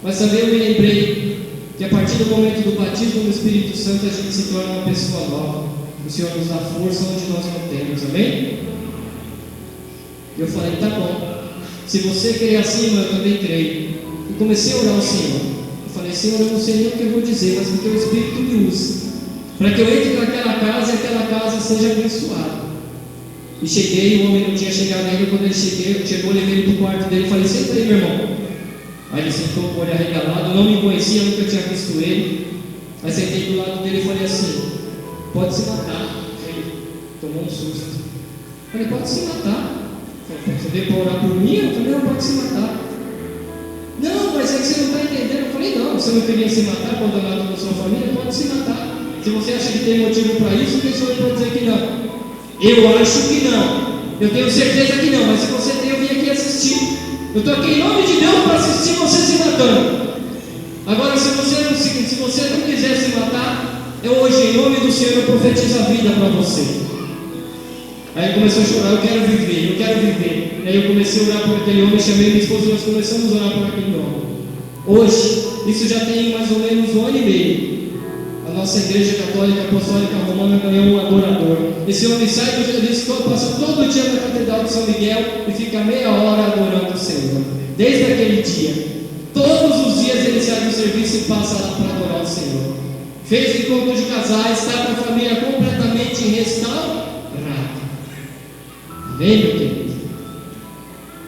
Mas também eu me lembrei que a partir do momento do batismo do Espírito Santo a gente se torna uma pessoa nova. O Senhor nos dá força onde nós não temos. Amém? Eu falei, tá bom. Se você crê assim, eu também creio. E comecei a orar ao Senhor. Eu falei, Senhor, eu não sei nem o que eu vou dizer, mas porque o Espírito me usa, para que eu entre naquela casa e aquela casa seja abençoada. E cheguei, o homem não tinha chegado ainda. Quando ele chegou, eu levei ele para o quarto dele e falei, senta aí, meu irmão. Aí ele sentou com o olho arregalado, eu não me conhecia, nunca tinha visto ele. Aí sentei do lado dele e falei assim, pode se matar. Ele tomou um susto. Eu falei, pode se matar. Você veio para orar por mim? Eu falei, não, pode se matar. Não, mas é que você não está entendendo. Eu falei, não, você não queria se matar, abandonado com sua família, pode se matar. Se você acha que tem motivo para isso, quem sou eu para dizer que não? Eu acho que não. Eu tenho certeza que não, mas se você tem, eu vim aqui assistir. Eu estou aqui em nome de Deus para assistir você se matando. Agora, se você não quiser se matar, eu hoje, em nome do Senhor, eu profetizo a vida para você. Aí ele começou a chorar, eu quero viver, eu quero viver. Aí eu comecei a orar por aquele homem, chamei minha esposa e nós começamos a orar por aquele homem. Hoje, isso já tem mais ou menos 1 ano e meio. A nossa igreja católica apostólica romana ganhou um adorador. Esse homem sai do serviço, passa todo dia na Catedral de São Miguel e fica meia hora adorando o Senhor. Desde aquele dia, todos os dias ele sai do serviço e passa lá para adorar o Senhor. Fez encontro de casais, está com a família completamente restaurada. Amém, meu querido?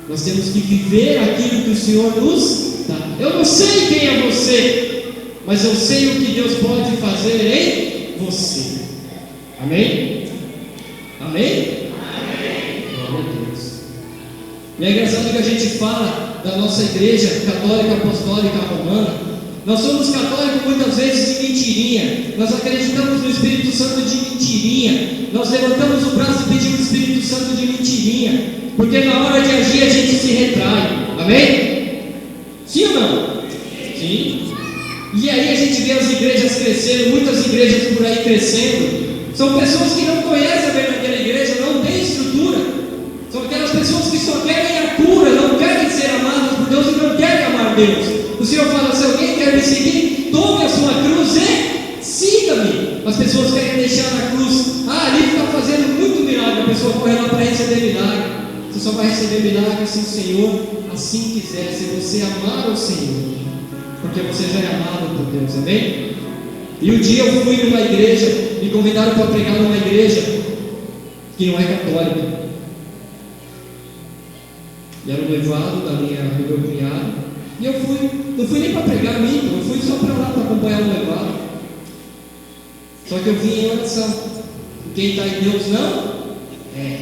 Nós temos que viver aquilo que o Senhor nos dá. Eu não sei quem é você, mas eu sei o que Deus pode fazer em você. Amém? Amém? Amém. Glória a Deus. E é engraçado que a gente fala da nossa igreja católica apostólica romana. Nós somos católicos muitas vezes de mentirinha. Nós acreditamos no Espírito Santo de mentirinha. Nós levantamos o braço e pedimos o Espírito Santo de mentirinha, porque na hora de agir a gente se retrai. Amém? Sim ou não? Sim. E aí a gente vê as igrejas crescendo, muitas igrejas por aí crescendo. São pessoas que não conhecem a verdadeira igreja, não têm estrutura. São aquelas pessoas que só querem a cura, não querem ser amadas por Deus e não querem amar Deus. O Senhor fala, se alguém quer me seguir, tome a sua cruz e siga-me. As pessoas querem deixar na cruz. Ali está fazendo muito milagre. A pessoa corre lá para receber milagre. Você só vai receber milagre se o Senhor assim quiser, se você amar o Senhor, porque você já é amado por Deus, amém? E um dia eu fui numa igreja, me convidaram para pregar numa igreja que não é católica. E era o noivado do meu cunhado. E eu fui, não fui nem para pregar minto, eu fui só para lá para acompanhar o noivado. Só que eu vim em oração. Quem está em Deus não é.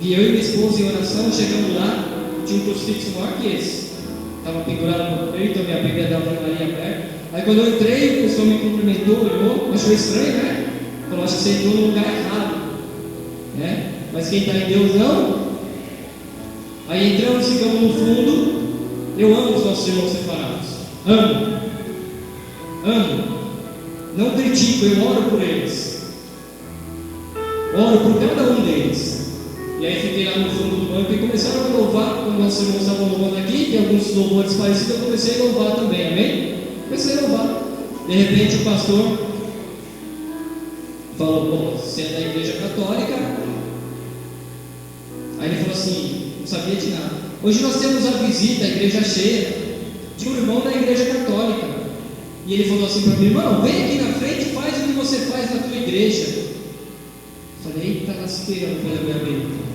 E eu e minha esposa em oração, chegamos lá, tinha um crucifixo maior que esse. Estava pendurado no peito, a minha Bíblia da Ave Maria aberta. Aí quando eu entrei, o pessoal me cumprimentou, olhou, achou estranho, né? Falou, acho que você entrou no lugar errado. Né? Mas quem está em Deus não. Aí entramos, ficamos no fundo. Eu amo os nossos irmãos separados. Amo. Não critico, eu oro por eles. Oro por cada um deles. E aí fiquei lá no fundo do banco e começaram a louvar. Quando nossos irmãos estavam louvando aqui, tem alguns louvores parecidos, eu comecei a louvar também, amém? Comecei a louvar. De repente o pastor falou, pô, você é da igreja católica? Aí ele falou assim, não sabia de nada. Hoje nós temos a visita, a igreja cheia, de um irmão da igreja católica. E ele falou assim para mim, irmão, vem aqui na frente e faz o que você faz na tua igreja. Eu falei, eita lasqueira, não foi a minha Bíblia.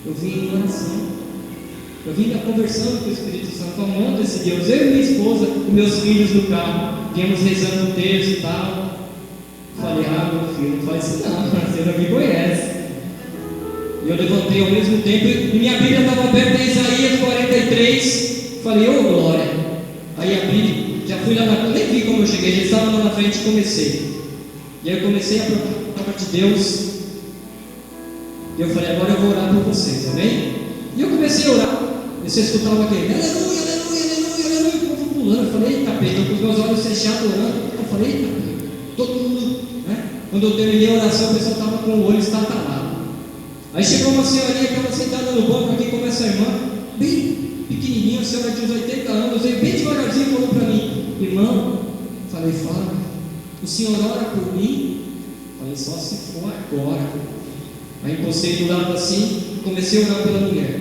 Eu vim em oração. Eu vim estar conversando com o Espírito Santo, amando esse Deus. Eu e minha esposa, com meus filhos no carro, viemos rezando o texto e tal. Falei, meu filho, não faz isso não, você não me conhece. E eu levantei ao mesmo tempo, e minha Bíblia estava aberta em Isaías 43. Falei, ô glória. Aí abri, já fui lá na frente, nem vi como eu cheguei, já estava lá na frente e comecei. E aí eu comecei a proclamar de Deus. E eu falei, agora eu vou orar por vocês, amém? E eu comecei a orar. E você escutava aquele, aleluia, aleluia, aleluia, aleluia, o povo pulando. Eu falei, eita, estou com os meus olhos fechados orando. Eu falei, eita, todo mundo, né? Quando eu terminei a oração, o pessoal estava com o olho estatalado. Aí chegou uma senhorinha que estava sentada no banco aqui com essa irmã, bem pequenininha, a senhora de uns 80 anos, veio bem devagarzinho e falou para mim, irmão, falei, fala, o senhor ora por mim? Falei, só se for agora. Aí encostei do lado assim e comecei a orar pela mulher.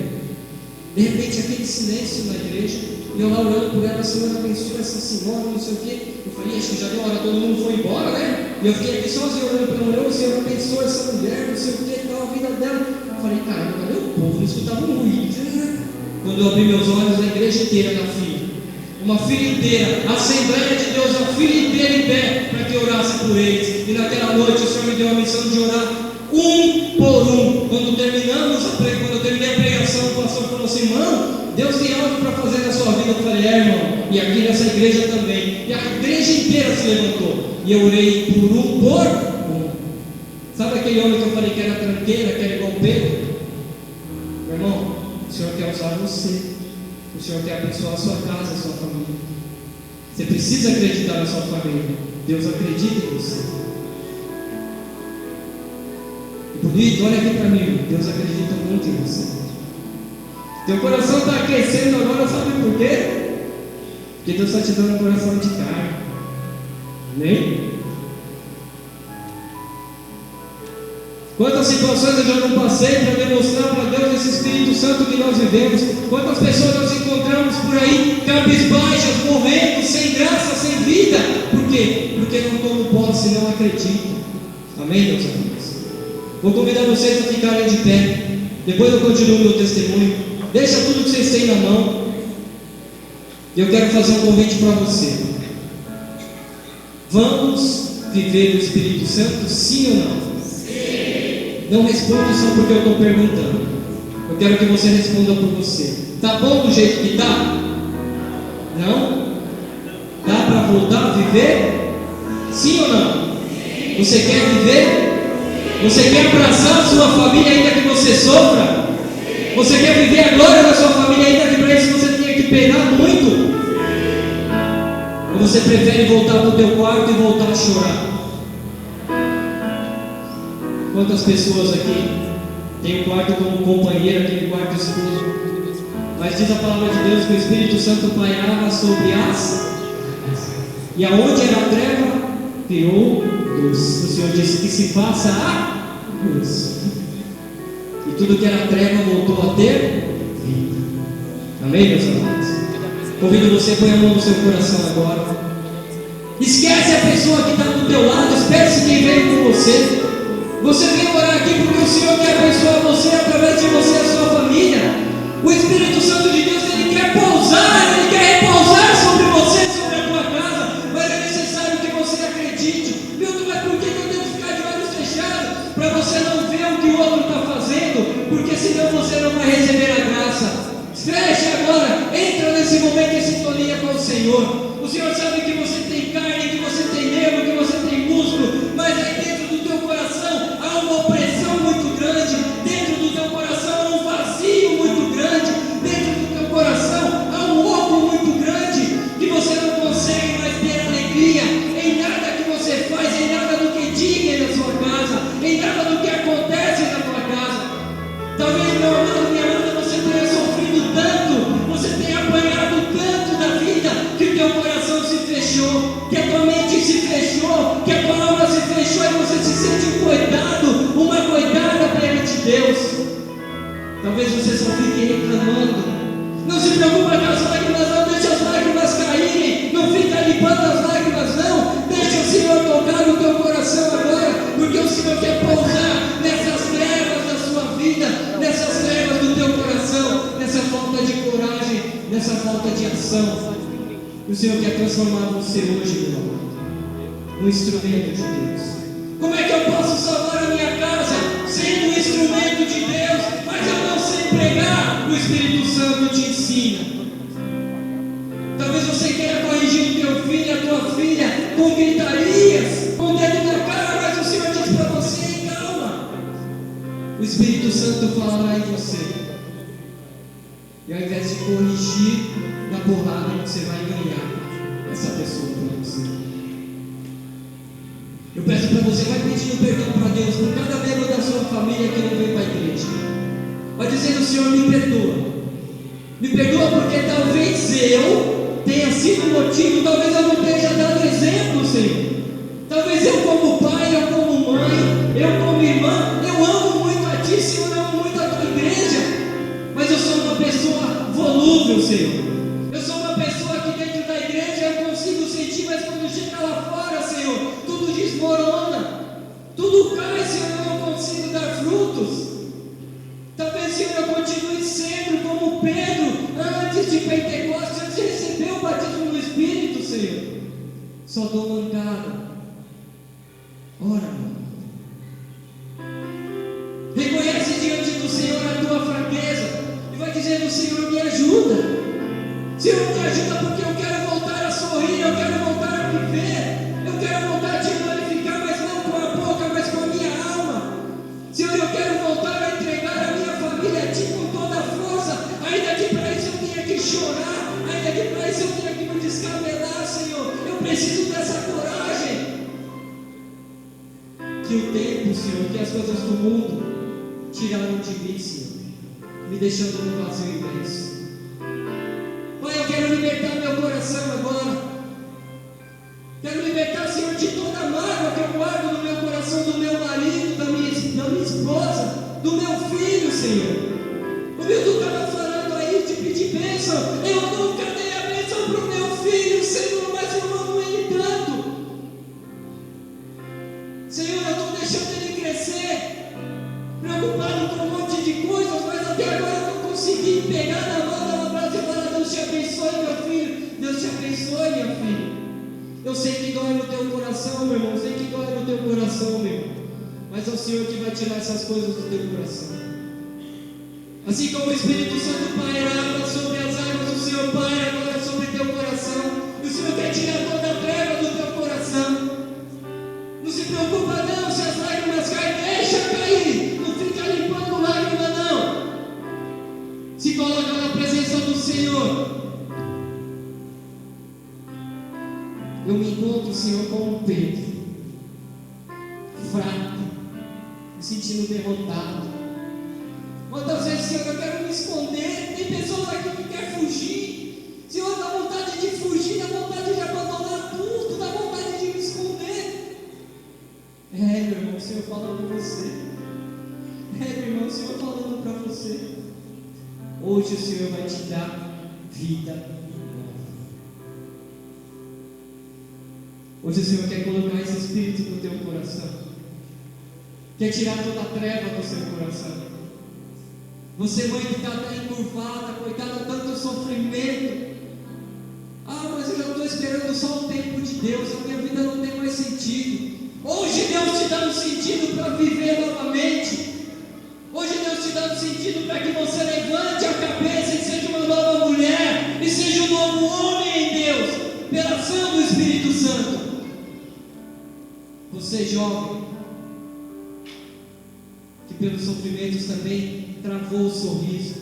De repente, aquele silêncio na igreja, e eu lá orando por ela, Senhor, abençoa essa senhora, não sei o quê. Eu falei, acho que já deu hora, todo mundo foi embora, né? E eu fiquei aqui sozinho orando pela mulher, Senhor, abençoa essa mulher, não sei o quê, tal, a vida dela. Eu falei, caramba, cadê o povo? Não escutava um ruído. Quando eu abri meus olhos, a igreja inteira na fila. Uma filha inteira, a Assembleia de Deus, a filha inteira em pé, para que eu orasse por eles. E naquela noite o Senhor me deu a missão de orar um por um. Quando eu terminei a pregação, o pastor falou assim, irmão, Deus tem algo para fazer na sua vida. Eu falei, irmão, e aqui nessa igreja também. E a igreja inteira se levantou. E eu orei por um. Sabe aquele homem que eu falei que era tranqueira, que era igual Pedro? Meu irmão, o Senhor quer usar você. O Senhor quer abençoar a sua casa, a sua família. Você precisa acreditar na sua família. Deus acredita em você. E bonito, olha aqui para mim. Deus acredita muito em você. Teu coração está aquecendo agora, sabe por quê? Porque Deus está te dando um coração de carne. Amém? Quantas situações eu já não passei para demonstrar para Deus esse Espírito Santo que nós vivemos? Quantas pessoas nós encontramos por aí, cabisbaixas, morrendo, sem graça, sem vida? Por quê? Porque não tomam posse e não acreditam. Amém, meus amigos? Vou convidar vocês a ficarem de pé. Depois eu continuo meu testemunho. Deixa tudo que vocês têm na mão. E eu quero fazer um convite para você. Vamos viver o Espírito Santo, sim ou não? Não responda só porque eu estou perguntando. Eu quero que você responda por você. Está bom do jeito que está? Não? Dá para voltar a viver? Sim ou não? Você quer viver? Você quer abraçar a sua família ainda que você sofra? Você quer viver a glória da sua família ainda que para isso você tenha que penar muito? Ou você prefere voltar para o teu quarto e voltar a chorar? Quantas pessoas aqui têm um quarto como companheiro, aquele quarto escuro? Mas diz a palavra de Deus que o Espírito Santo pairava sobre as, e aonde era a treva, criou luz. O Senhor disse que se faça a luz. E tudo que era treva voltou a ter vida. Amém, meus amados? Convido você a pôr a mão no seu coração agora. Esquece a pessoa que está do teu lado, esquece quem veio com você. Você veio orar aqui porque o Senhor quer abençoar você através de você e a sua família. O Espírito Santo de Deus, Ele quer pousar, Ele quer repousar sobre você, sobre a tua casa. Mas é necessário que você acredite. Milton, mas por que eu tenho que ficar de olhos fechados? Para você não ver o que o outro está fazendo, porque senão você não vai receber a graça. Feche agora, entra nesse momento em sintonia com o Senhor. O Senhor sabe que você tem carne, que você tem nervo, que você tem músculo, mas aí dentro do teu coração há uma opressão muito grande, dentro do teu coração há um vazio muito grande, dentro do teu coração há um oco muito grande, que você não consegue mais ter alegria em nada que você faz, em nada do que diga na sua casa, em nada do que acontece na tua casa. Talvez, meu amado, minha amada, você tenha sofrido tanto, você tenha apanhado tanto da vida, que o teu coração se fechou, que a tua mente se fechou, que a tua alma se fechou, e você se sente um coitado, uma coitada perante Deus. Talvez você só fique reclamando. Não se preocupa com as lágrimas, não deixa as lágrimas caírem, não fica limpando as lágrimas, não. Deixa o Senhor tocar no teu coração agora, porque o Senhor quer pousar nessas trevas da sua vida, nessas trevas do teu coração, nessa falta de coragem, nessa falta de ação. E o Senhor quer transformar você hoje, meu amor, num instrumento de Deus. Como é que eu posso salvar a minha casa sendo um instrumento de Deus, mas eu não sei pregar? O Espírito Santo te ensina. Talvez você queira corrigir o teu filho, a tua filha, com gritarias, com o dedo na cara, mas o Senhor diz para você: calma. O Espírito Santo falará em você. E ao invés de corrigir na porrada, você vai ganhar essa pessoa para você. Eu peço para você, vai pedindo perdão para Deus por cada membro da sua família que não veio para a igreja. Vai dizendo: Senhor, me perdoa. Me perdoa porque talvez eu tenha sido motivo, talvez eu não tenha dado exemplo, Senhor. Talvez eu como pai, eu como mãe, eu como irmã, eu amo muito a ti, Senhor, eu amo muito a tua igreja, mas eu sou uma pessoa volúvel, Senhor. Eu sou uma pessoa que dentro da igreja eu consigo sentir, mas quando chega lá fora, Senhor, tudo desmorona, tudo cai, Senhor, eu não consigo dar frutos. Talvez, Senhor, eu continue sendo como Pedro, antes de Pentecostes, antes de receber o batismo do Espírito, Senhor. Só dou mancada. Ora, meu. Reconhece diante do Senhor a tua fraqueza e vai dizendo: Senhor, me ajuda. Senhor, me ajuda porque eu quero voltar a sorrir, eu quero voltar a viver, eu quero voltar a te glorificar, mas não com a boca, mas com a minha alma. Senhor, eu quero voltar a entregar a minha família a ti com toda a força, ainda que para isso eu tenha que chorar, ainda que para isso eu tenha que me descabelar, Senhor. Eu preciso dessa coragem. Que o tempo, Senhor, que as coisas do mundo tiraram de mim, Senhor, me deixando no vazio imenso. Pai, eu quero libertar meu coração agora. Quero libertar, Senhor, de toda a mágoa que eu guardo no meu coração, do meu marido, da minha esposa, do meu filho, Senhor. O Milton estava falando aí de pedir bênção. Eu nunca dei a bênção para o meu filho, Senhor, mas eu amo ele tanto. Senhor, eu estou deixando ele crescer, preocupado com um monte de coisas, mas até agora eu não consegui pegar na mão, dar um abraço e falar: Deus te abençoe, meu filho, Deus te abençoe, meu filho. Eu sei que dói no teu coração, meu irmão, eu sei que dói no teu coração, meu irmão, mas é o Senhor que vai tirar essas coisas do teu coração. Assim como o Espírito Santo pairava sobre as águas, o Senhor paira agora sobre teu coração, e o Senhor quer tirar toda a treva do teu coração. Não se preocupa não, se as lágrimas caem, deixa cair, não fica limpando lágrima não. Se coloca na presença do Senhor. Eu me encontro, Senhor, como Pedro, fraco, me sentindo derrotado. Quantas vezes, Senhor, eu quero me esconder, tem pessoas aqui que querem fugir. Senhor, dá vontade de fugir, dá vontade de abandonar tudo, dá vontade de me esconder. Meu irmão, o Senhor falando com você. Meu irmão, o Senhor falando para você. Hoje o Senhor vai te dar vida nova. Hoje o Senhor quer colocar esse Espírito no teu coração. Quer tirar toda a treva do seu coração. Você, mãe, que está até encurvada, coitada, tanto sofrimento. Ah, mas eu já estou esperando só o tempo de Deus, a minha vida não tem mais sentido. Hoje Deus te dá um sentido para viver novamente. Hoje Deus te dá um sentido para que você levante a cabeça e seja uma nova mulher, e seja um novo homem em Deus, pela ação do Espírito Santo. Você, jovem, que pelos sofrimentos também travou o sorriso.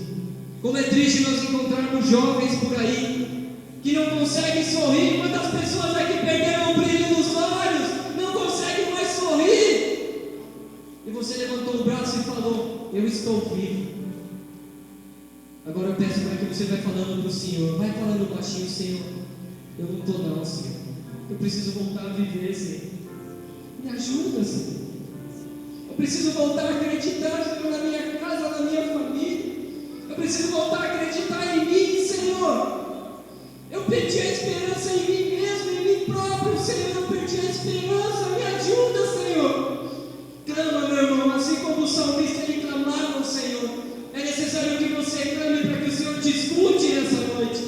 Como é triste nós encontrarmos jovens por aí que não conseguem sorrir. Quantas pessoas aqui perderam o brilho nos olhos, não conseguem mais sorrir. E você levantou o braço e falou: eu estou vivo. Agora eu peço para que você vai falando para o Senhor, vai falando baixinho: Senhor, eu não estou não, Senhor, eu preciso voltar a viver, Senhor, me ajuda, Senhor. Eu preciso voltar a acreditar, Senhor, na minha casa, na minha família. Eu preciso voltar a acreditar em mim, Senhor. Eu perdi a esperança em mim mesmo, em mim próprio, Senhor. Eu perdi a esperança, me ajuda, Senhor. Clama, meu irmão, assim como o salmista ele clamava ao Senhor. É necessário que você clame para que o Senhor te escute nessa noite.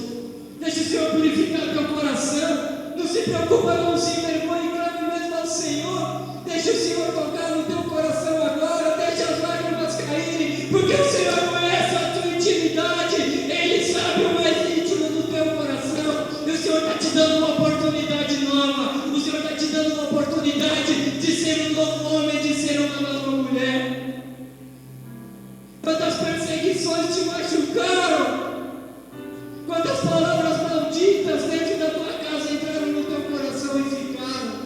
Deixe o Senhor purificar teu coração. Não se preocupa, não se envergonhe, clame mesmo ao Senhor. Deixa o Senhor tocar no teu coração agora, deixa as lágrimas caírem, porque o Senhor conhece a tua intimidade, Ele sabe o mais íntimo do teu coração, e o Senhor está te dando uma oportunidade nova, o Senhor está te dando uma oportunidade de ser um novo homem, de ser uma nova mulher. Quantas perseguições te machucaram, quantas palavras malditas dentro da tua casa entraram no teu coração e ficaram.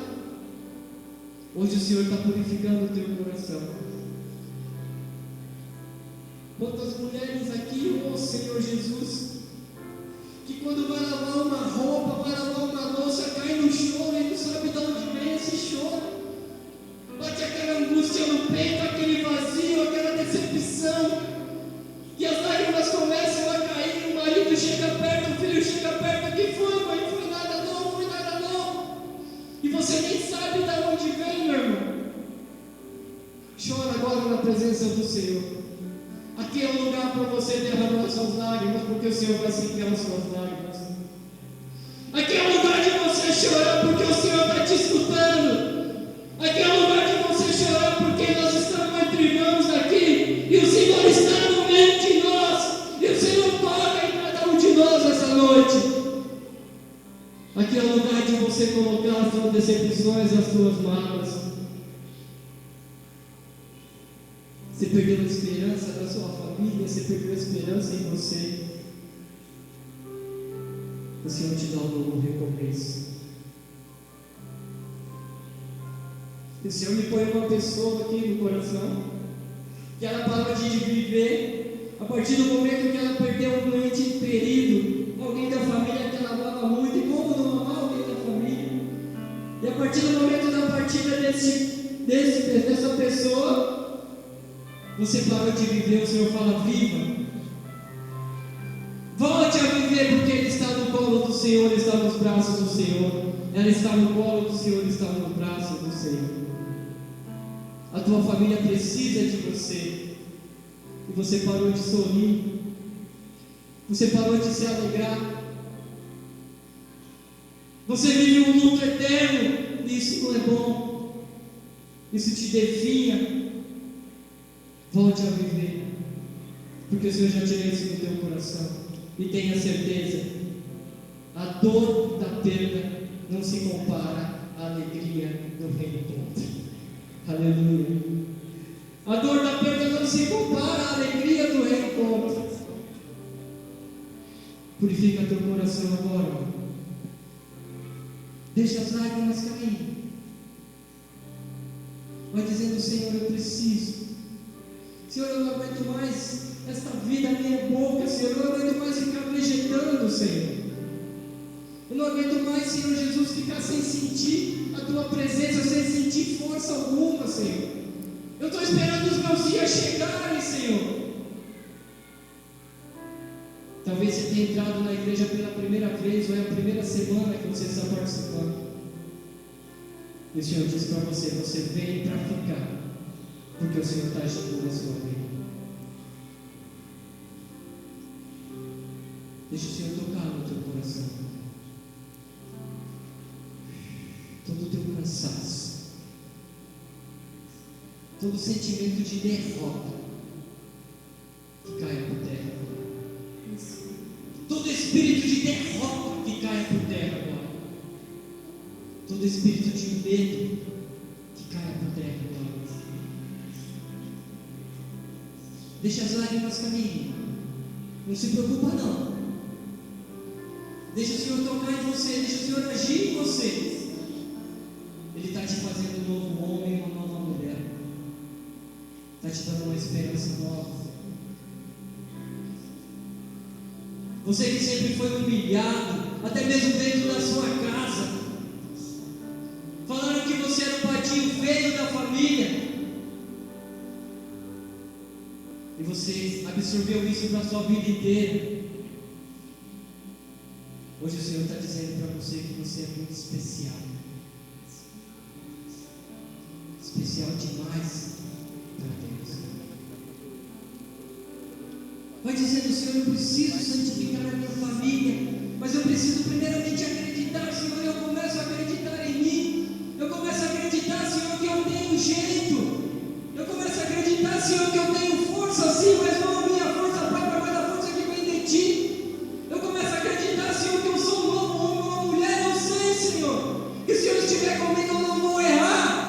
Hoje o Senhor está purificando o teu coração. Quantas mulheres aqui, oh Senhor Jesus, que quando vai lavar uma roupa, vai lavar uma louça, cai no choro e não sabe de onde vem esse choro. Bate aquela angústia no peito, aquele vazio, aquela decepção. presença do Senhor. Aqui é um lugar para você derramar as suas lágrimas, porque o Senhor vai secar as suas lágrimas. Aqui é um lugar de você chorar, porque o Senhor está te escutando. Aqui é um lugar de você chorar, porque nós estamos entre irmãos aqui, e o Senhor está no meio de nós, e o Senhor toca em cada um de nós essa noite. Aqui é o lugar de você colocar as suas decepções, as suas mágoas. Você perdeu a esperança da sua família, você perdeu a esperança em você. O Senhor te dá um novo recomeço. O Senhor me põe uma pessoa aqui no coração, que ela parou de viver a partir do momento que ela perdeu um ente querido, alguém da família que ela amava muito. E como não amar alguém da família? E a partir do momento da partida dessa pessoa, você parou de viver. O Senhor fala: viva, volte a viver, porque Ele está no colo do Senhor, Ele está nos braços do Senhor. Ela está no colo do Senhor, está no braço do Senhor. A tua família precisa de você. E você parou de sorrir. Você parou de se alegrar. Você vive um luto eterno. E isso não é bom. Isso te definha. Volte a viver, porque o Senhor já tirou isso do teu coração. E tenha certeza, a dor da perda não se compara à alegria do reencontro. Aleluia. A dor da perda não se compara à alegria do reencontro. Purifica teu coração agora. Deixa as lágrimas cair. Vai dizendo: Senhor, eu preciso. Senhor, eu não aguento mais esta vida meia boca. Senhor, eu não aguento mais ficar vegetando, Senhor. Eu não aguento mais, Senhor Jesus, ficar sem sentir a Tua presença, sem sentir força alguma, Senhor. Eu estou esperando os meus dias chegarem, Senhor. Talvez você tenha entrado na igreja pela primeira vez, ou é a primeira semana que você está participando. E o Senhor diz para você: você veio para ficar, porque o Senhor está agindo na sua vida. Deixa o Senhor tocar no teu coração. Todo o teu cansaço, todo sentimento de derrota que caia por terra. Todo espírito de derrota que caia por terra agora. Todo espírito de medo que caia por terra agora. Deixa as lágrimas caminhar. Não se preocupa não. Deixa o Senhor tocar em você. Deixa o Senhor agir em você. Ele está te fazendo um novo homem e uma nova mulher. Está te dando uma esperança nova. Você que sempre foi humilhado, até mesmo dentro da sua casa, falaram que você era o patinho feio da família, e você absorveu isso para a sua vida inteira. Hoje o Senhor está dizendo para você que você é muito especial. Especial demais para Deus. Vai dizendo: Senhor, eu preciso santificar a minha família, mas eu preciso primeiramente acreditar, Senhor. Eu começo a acreditar em mim. Eu começo a acreditar, Senhor, que eu tenho jeito. Eu começo a acreditar, Senhor, que eu tenho força sim, mas não a minha força própria, mas a força que vem de Ti. Eu começo a acreditar, Senhor, que eu sou um novo homem, uma mulher. Eu sei, Senhor, que se eu estiver comigo eu não vou errar.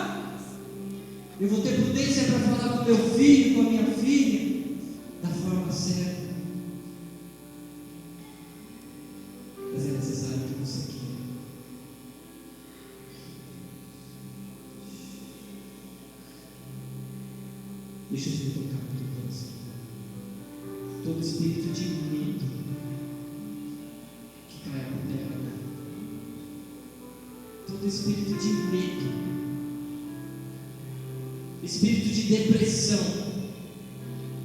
Eu vou ter prudência para falar com meu filho, com a minha filha, da forma certa. Mas é necessário que você queira. Deixa eu te tocar no teu coração. Todo espírito de medo que caia por terra. Todo espírito de medo, espírito de depressão.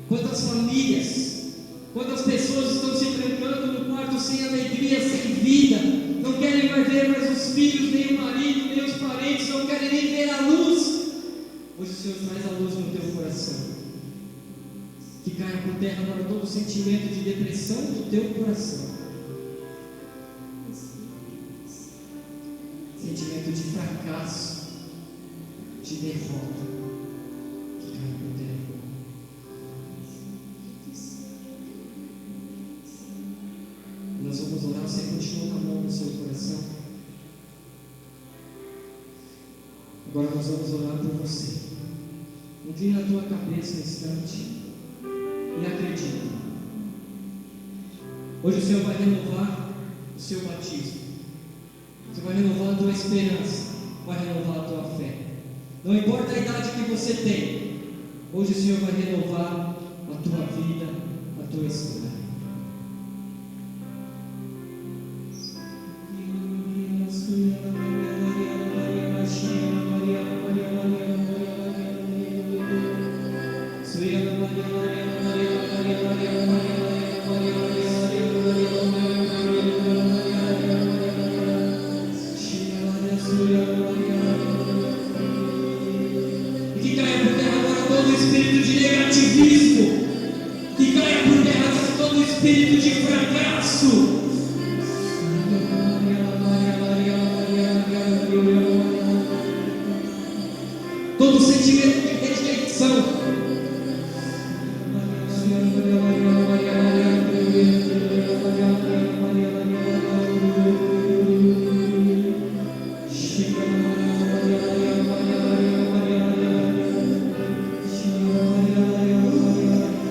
Quantas famílias, quantas pessoas estão se trancando no quarto sem alegria, sem vida, não querem mais ver mais os filhos, nem o marido, nem os parentes, não querem nem ver a luz. Hoje o Senhor traz a luz no teu coração. Que caia por terra agora todo sentimento de depressão do teu coração. Sentimento de fracasso, de derrota. Que caia por terra. Nós vamos orar, você continua com a mão no seu coração. Agora nós vamos orar por você. Inclina a tua cabeça um instante e acredita. Hoje o Senhor vai renovar o seu batismo. Você vai renovar a tua esperança, vai renovar a tua fé. Não importa a idade que você tem, hoje o Senhor vai renovar a tua vida, a tua história. Que caia por terra agora todo espírito de negativismo, que caia por terra agora todo espírito de fracasso. Todo sentimento de rejeição.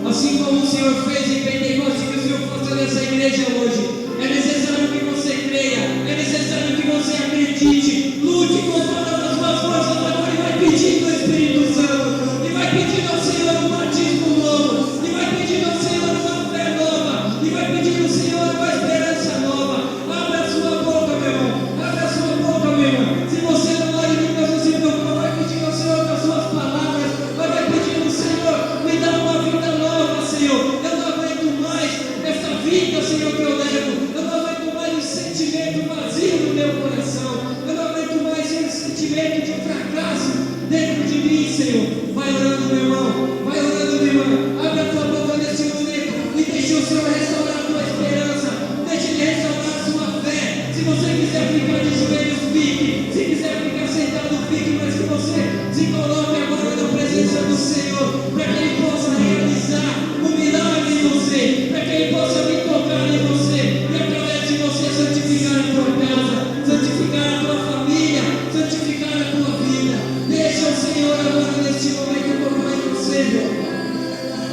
Assim como o Senhor fez em Pentecostes, que o Senhor faça nessa igreja hoje. É necessário que você creia, é necessário que você acredite. Lute com todas as suas forças agora e vai pedindo ao Espírito Santo, e vai pedindo ao Senhor um batismo novo, e vai pedindo ao Senhor uma fé nova, e vai pedindo ao Senhor uma esperança nova. Abra a sua boca, meu irmão, abra a sua boca, meu irmão. Se você não ora em línguas, não se preocupa, vai pedindo ao Senhor com as suas palavras, vai pedindo ao Senhor, me dá uma vida nova, Senhor. Eu não aguento mais essa vida, Senhor, que eu levo. Eu não aguento mais esse sentimento vazio no meu coração. Eu não aguento mais esse sentimento de fracasso dentro de mim, Senhor. Vai orando, meu irmão. Vai orando, minha irmã. Abre a tua boca nesse momento e deixe o Senhor restaurar a tua esperança. Deixe Ele restaurar a sua fé. Se você quiser ficar de joelhos, fique. Se quiser ficar sentado, fique. Mas que você se coloque agora na presença do Senhor, para que Ele possa realizar um milagre em você, para que Ele possa vir tocar em você e através de você santificar a tua casa, santificar a tua família, santificar a tua vida. Deixa o Senhor agora neste momento tocar em você, meu.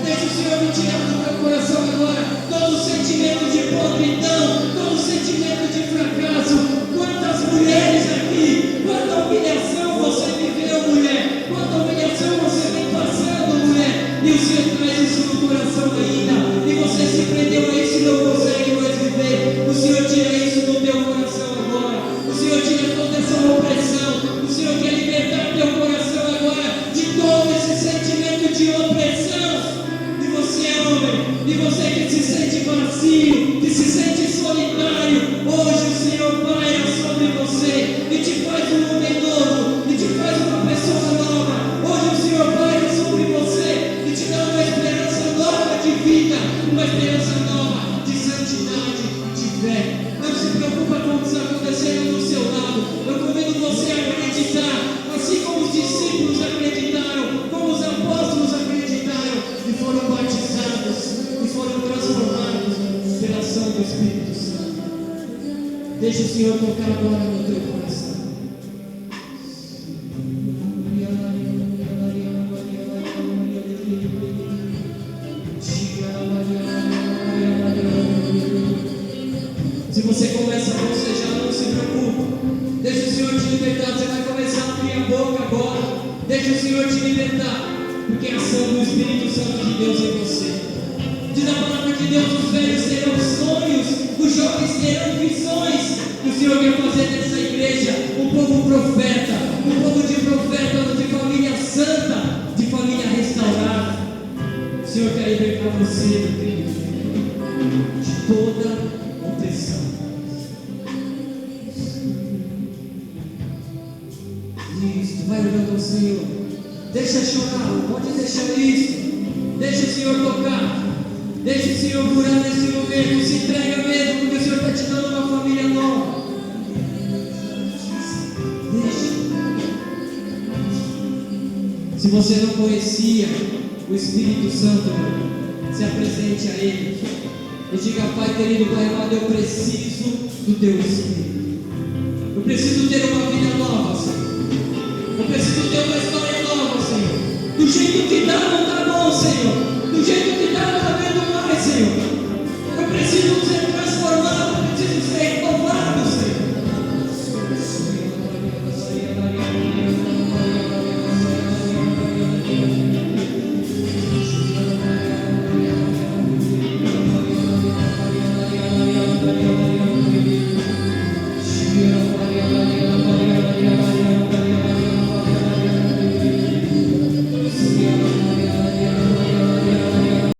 Deixa o Senhor me tirar do teu coração agora todo sentimento de podridão, todo sentimento de fracasso. Quantas mulheres aqui, quanta humilhação você viveu, mulher, quanta humilhação você vem passando, mulher, e o Senhor traz isso no coração ainda, e você se prendeu a isso e não consegue mais viver. O Senhor tira isso do teu coração agora, o Senhor tira toda essa opressão, o Senhor quer libertar teu coração agora de todo esse sentimento de opressão. E você é homem, e você que se sente vazio, que se sente solitário, hoje o Senhor paira sobre você e te faz um homem novo, e te faz uma pessoa nova. Hoje o Senhor paira sobre você e te dá uma esperança nova de vida, uma esperança nova de santidade, de fé. Não se preocupa com o que está acontecendo do seu lado. Eu convido você a acreditar, assim como os discípulos acreditaram, como os apóstolos acreditaram e foram batizados e foram transformados pela ação do Espírito Santo. Deixa o Senhor tocar agora no teu coração. Se você começa a bocejar, não se preocupa. Deixa o Senhor te libertar. Você vai começar a abrir a boca agora. Deixa o Senhor te libertar, porque é a ação do Espírito Santo de Deus em você. Diz a palavra de Deus: os velhos terão sonhos, os jovens terão visões. E o Senhor quer fazer dessa igreja um povo profeta, um povo de profetas, de família santa, de família restaurada. O Senhor quer libertar você de toda opressão. Isso, vai orando ao Senhor. Deixa chorar, pode deixar isso. Deixa o Senhor tocar. Deixa o Senhor curar nesse momento. Se entrega mesmo, porque o Senhor está te dando uma família nova. Deixa. Se você não conhecia o Espírito Santo, se apresente a Ele e diga: Pai querido, Pai amado, eu preciso do Teu Espírito. Eu preciso ter uma